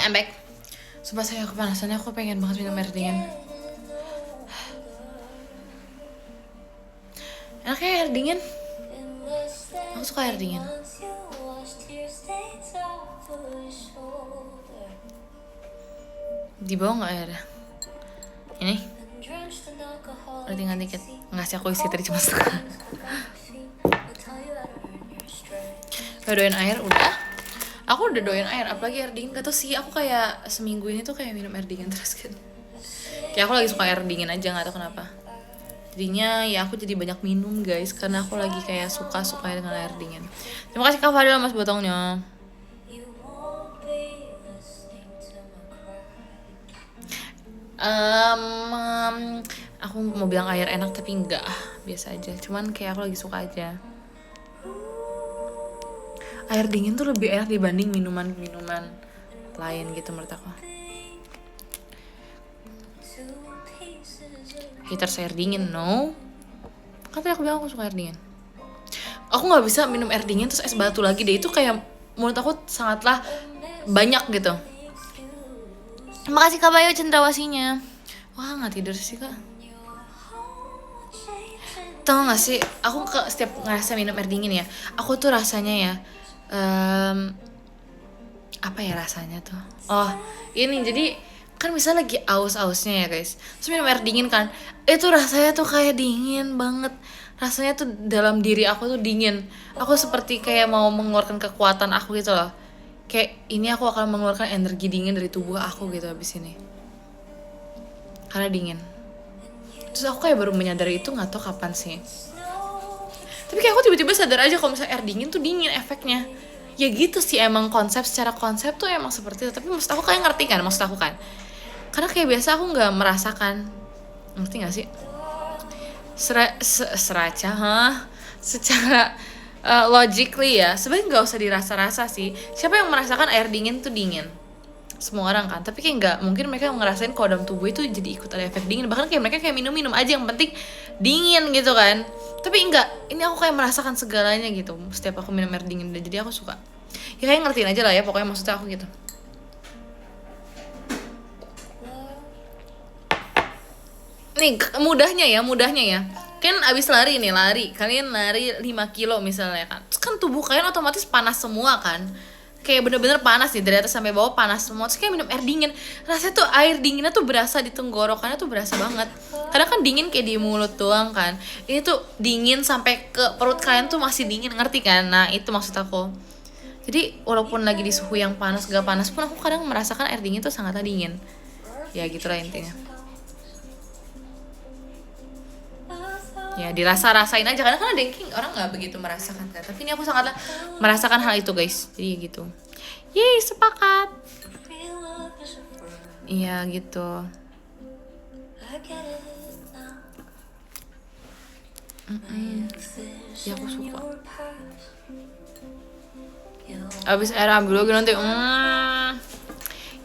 I'm back. Sumpah saya kepanasannya, aku pengen banget minum air dingin. Enak ya air dingin? Aku suka air dingin. Di bawah nggak airnya? Ini? Udah tinggal dikit. Nggak sih, aku isi tadi cuma setengah. Udah doain air, udah. Aku udah doain air, apalagi air dingin. Gak tau sih, aku kayak seminggu ini tuh kayak minum air dingin terus kan. Kayak aku lagi suka air dingin aja, gak tau kenapa. Jadinya ya aku jadi banyak minum guys, karena aku lagi kayak suka-suka dengan air dingin. Terima kasih Kak Fadil mas botongnya. Aku mau bilang air enak tapi enggak, biasa aja. Cuman kayak aku lagi suka aja. Air dingin tuh lebih enak dibanding minuman-minuman lain gitu menurut aku. Haters air dingin, no. Kan tadi aku bilang aku suka air dingin. Aku nggak bisa minum air dingin terus es batu lagi deh. Itu kayak menurut aku sangatlah banyak gitu. Makasih Kak Bayu cendrawasinya. Wah nggak tidur sih Kak. Tau gak sih, aku setiap ngerasa minum air dingin ya, aku tuh rasanya ya apa ya rasanya tuh? Oh ini jadi kan misalnya lagi aus-ausnya ya guys, terus minum air dingin kan, itu rasanya tuh kayak dingin banget. Rasanya tuh dalam diri aku tuh dingin. Aku seperti kayak mau mengeluarkan kekuatan aku gitu loh. Kayak ini aku akan mengeluarkan energi dingin dari tubuh aku gitu abis ini. Karena dingin. Terus aku kayak baru menyadari itu gak tau kapan sih. Tapi kayak aku tiba-tiba sadar aja kalau misalnya air dingin tuh dingin efeknya. Ya gitu sih emang secara konsep tuh emang seperti itu. Tapi maksud aku kayak ngerti kan maksud aku kan. Karena kayak biasa aku gak merasakan. Ngerti gak sih? Secara logically ya sebenarnya gak usah dirasa-rasa sih. Siapa yang merasakan air dingin tuh dingin? Semua orang kan, tapi kayak nggak mungkin mereka ngerasain kalau dalam tubuh itu jadi ikut ada efek dingin. Bahkan kayak mereka kayak minum aja yang penting dingin gitu kan. Tapi enggak, ini aku kayak merasakan segalanya gitu setiap aku minum air dingin. Jadi aku suka. Ya kayak ngertiin aja lah ya, pokoknya maksudnya aku gitu. Nih mudahnya ya. Kan abis lari, kalian lari 5 kilo misalnya kan. Terus kan tubuh kalian otomatis panas semua kan. Kayak bener-bener panas nih, dari atas sampai bawah panas semua. Terus kayak minum air dingin, rasanya tuh air dinginnya tuh berasa di tenggorokannya tuh berasa banget. Karena kan dingin kayak di mulut doang kan, ini tuh dingin sampai ke perut kalian tuh masih dingin, ngerti kan? Nah itu maksud aku. Jadi walaupun lagi di suhu yang panas gak panas pun aku kadang merasakan air dingin tuh sangatlah dingin. Ya gitulah intinya. Ya dirasa-rasain aja, karena kan ada yang orang nggak begitu merasakan kan, tapi ini aku sangatlah merasakan hal itu guys, jadi gitu. Yeay sepakat. Iya gitu. Ya aku suka. Abis air ambil lagi nanti.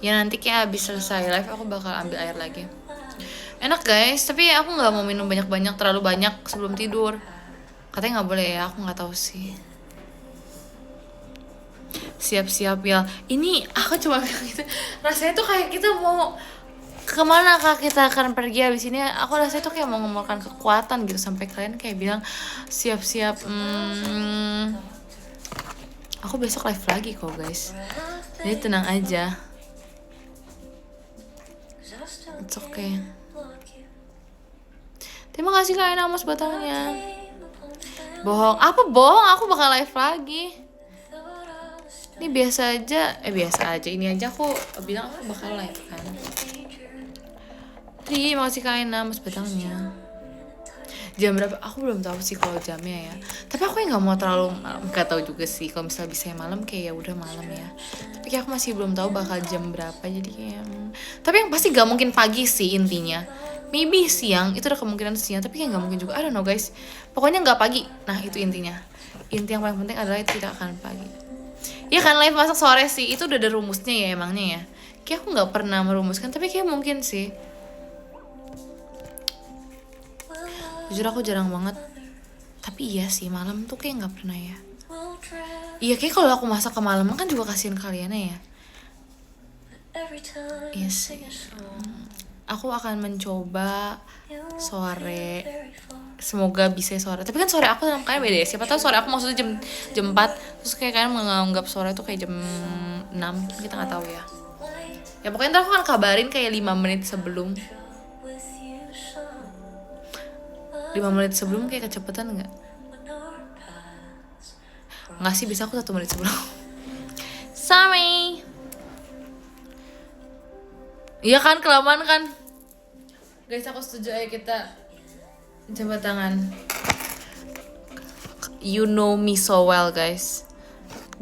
Ya nanti kayak abis selesai live aku bakal ambil air lagi. Enak guys, tapi aku nggak mau minum banyak-banyak, terlalu banyak sebelum tidur. Katanya nggak boleh ya, aku nggak tahu sih. Siap-siap ya. Ini aku cuma bilang gitu. Rasanya tuh kayak kita mau kemana kak kita akan pergi habis ini. Aku rasanya tuh kayak mau mengeluarkan kekuatan gitu sampai kalian kayak bilang siap-siap. Aku besok live lagi kok guys. Jadi tenang aja. It's okay. Terima kasih Kak Ena mas batangnya. Bohong, apa bohong? Aku bakal live lagi. Ini biasa aja, ini aja aku bilang aku bakal live kan. Terima kasih Kak Ena mas batangnya. Jam berapa? Aku belum tahu sih kalau jamnya ya. Tapi aku yang nggak mau terlalu malam, nggak tahu juga sih. Kalau misalnya bisa malam kayak ya udah malam ya. Tapi kayak aku masih belum tahu bakal jam berapa jadi kayak. Tapi yang pasti nggak mungkin pagi sih intinya. Maybe siang, itu ada kemungkinan siang, tapi kayak nggak mungkin juga. I don't know guys. Pokoknya nggak pagi. Nah itu intinya. Inti yang paling penting adalah itu tidak akan pagi. Ya kan live masak sore sih, itu udah ada rumusnya ya emangnya ya. Kayak aku nggak pernah merumuskan, tapi kayak mungkin sih. Jujur aku jarang banget. Tapi iya sih malam tuh kayak nggak pernah ya. Iya kayak kalau aku masak ke malam kan juga kasihan kalian ya. Iya sih. Aku akan mencoba sore. Semoga bisa sore. Tapi kan sore aku sama kalian beda ya. Siapa tahu sore aku maksudnya jam 4. Terus kayak kalian menganggap sore itu kayak jam 6. Kita nggak tahu ya. Ya pokoknya ntar aku akan kabarin kayak 5 menit sebelum. 5 menit sebelum kayak kecepetan nggak? Nggak sih, bisa aku 1 menit sebelum. Sorry. Iya kan, kelamaan kan? Guys, aku setuju, ayo kita jabat tangan. You know me so well, guys.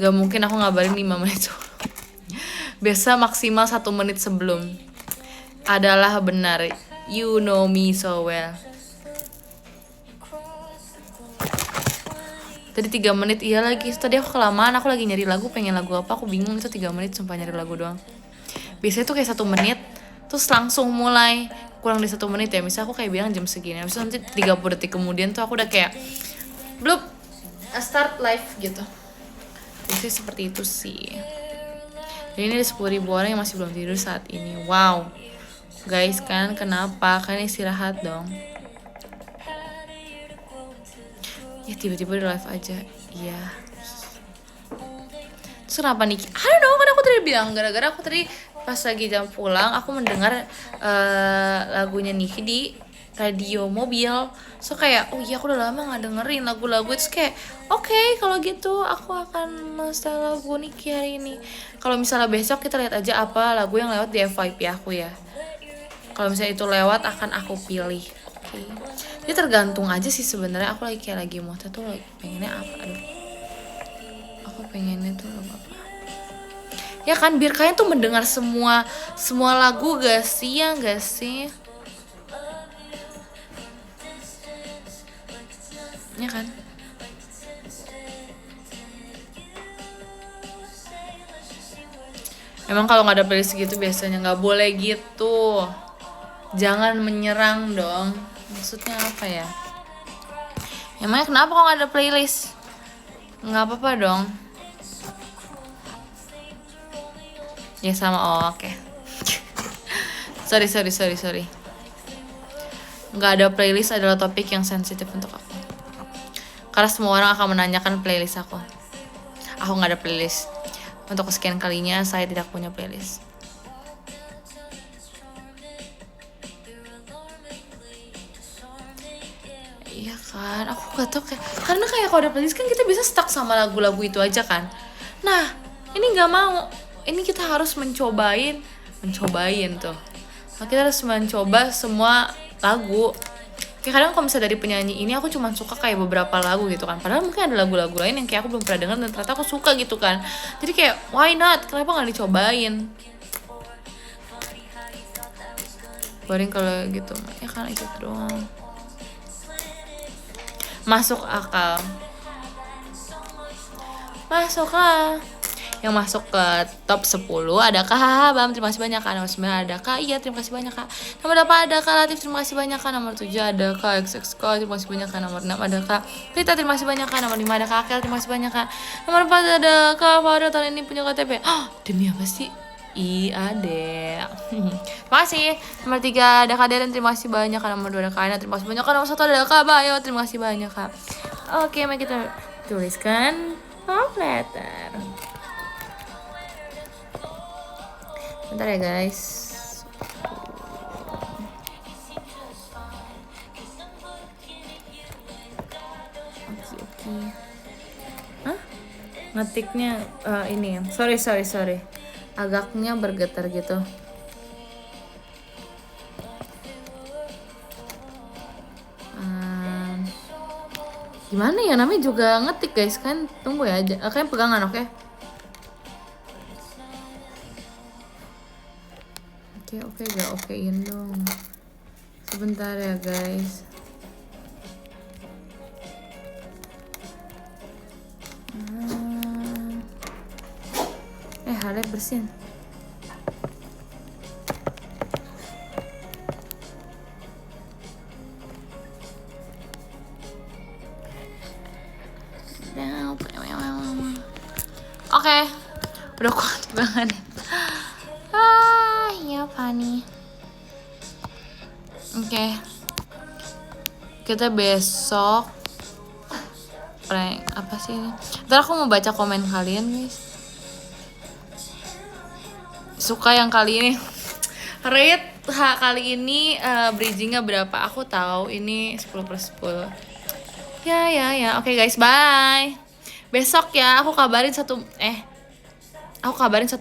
Gak mungkin aku ngabarin 5 menit sebelum. Biasa maksimal 1 menit sebelum adalah benar. You know me so well. Tadi 3 menit, iya lagi. Tadi aku kelamaan, aku lagi nyari lagu, pengen lagu apa, aku bingung. Itu 3 menit sumpah nyari lagu doang. Biasanya tuh kayak 1 menit terus langsung mulai, kurang dari 1 menit ya. Misalnya aku kayak bilang jam segini, habis itu nanti 30 detik kemudian tuh aku udah kayak blup, start live gitu. Biasanya seperti itu sih. Dan ini ada 10.000 orang yang masih belum tidur saat ini. Wow, guys, kan kenapa? Kalian istirahat dong. Ya tiba-tiba di live aja. Iya. Terus kenapa nih? I don't know, kan aku tadi bilang gara-gara aku tadi pas lagi jam pulang aku mendengar lagunya Niki di radio mobil. So kayak oh iya, aku udah lama gak dengerin lagu-lagu itu. Kayak oke, kalau gitu aku akan setel lagu Niki hari ini. Kalau misalnya besok kita lihat aja apa lagu yang lewat di FYP aku ya. Kalau misalnya itu lewat akan aku pilih. Oke. Jadi tergantung aja sih sebenarnya. Aku lagi kayak lagi mood tuh lagi pengennya apa. Aduh. Aku pengennya tuh lagu apa? Ya kan, biar kalian tuh mendengar semua lagu gak sih, ya gak sih? Ya kan? Emang kalau nggak ada playlist gitu biasanya nggak boleh gitu. Jangan menyerang dong. Maksudnya apa ya? Emangnya kenapa kalau nggak ada playlist? Nggak apa-apa dong. Ya sama, oh oke. Sorry. Nggak ada playlist adalah topik yang sensitif untuk aku. Karena semua orang akan menanyakan playlist aku. Aku nggak ada playlist. Untuk kesekian kalinya saya tidak punya playlist. Iya kan, aku gak tau kayak, karena kayak kalau ada playlist kan kita bisa stuck sama lagu-lagu itu aja kan. Nah, ini nggak mau. Ini kita harus mencobain tuh. Nah, kita harus mencoba semua lagu. Kayak kadang kalau misalnya dari penyanyi ini aku cuma suka kayak beberapa lagu gitu kan. Padahal mungkin ada lagu-lagu lain yang kayak aku belum pernah dengar dan ternyata aku suka gitu kan. Jadi kayak why not? Kenapa nggak dicobain? Boring kalau gitu, ya kan itu doang. Masuk akal. Masuklah. Yang masuk ke top 10 ada Kak Bam, terima kasih banyak Kak. Nomor 9 ada Kak Iya, terima kasih banyak Kak. Nomor 8 ada Kak Latif, terima kasih banyak Kak. Nomor 7 ada Kak XXK, terima kasih banyak Kak. Nomor 6 ada Kak Rita, terima kasih banyak Kak. Nomor 5 ada Kak Akel, terima kasih banyak Kak. Nomor 4 ada Kak Fado, tahun ini punya KTP. Demi apa sih? Ade. Terima kasih. Nomor 3 ada Kak Deren, terima kasih banyak Kak. Nomor 2 ada Kak Aina, terima kasih banyak Kak. Nomor 1 ada Kak Bayo, terima kasih banyak Kak. Oke, mari kita tuliskan love letter. Bentar ya guys. Oke. Hah? Ngetiknya ini. Sorry. Agaknya bergetar gitu. Gimana ya, namanya juga ngetik guys kan. Tunggu ya aja. Kalian pegangan, oke? Oke, gak okein dong. Sebentar ya guys. Halep bersin. Oke, udah kuat banget. funny. Oke. Kita besok prank apa sih ini? Ntar aku mau baca komen kalian guys. Suka yang kali ini. Rate kali ini bridgingnya berapa? Aku tahu ini 10/10. Ya. Oke guys, bye. Besok ya aku kabarin 1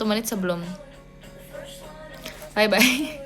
menit sebelum. Bye.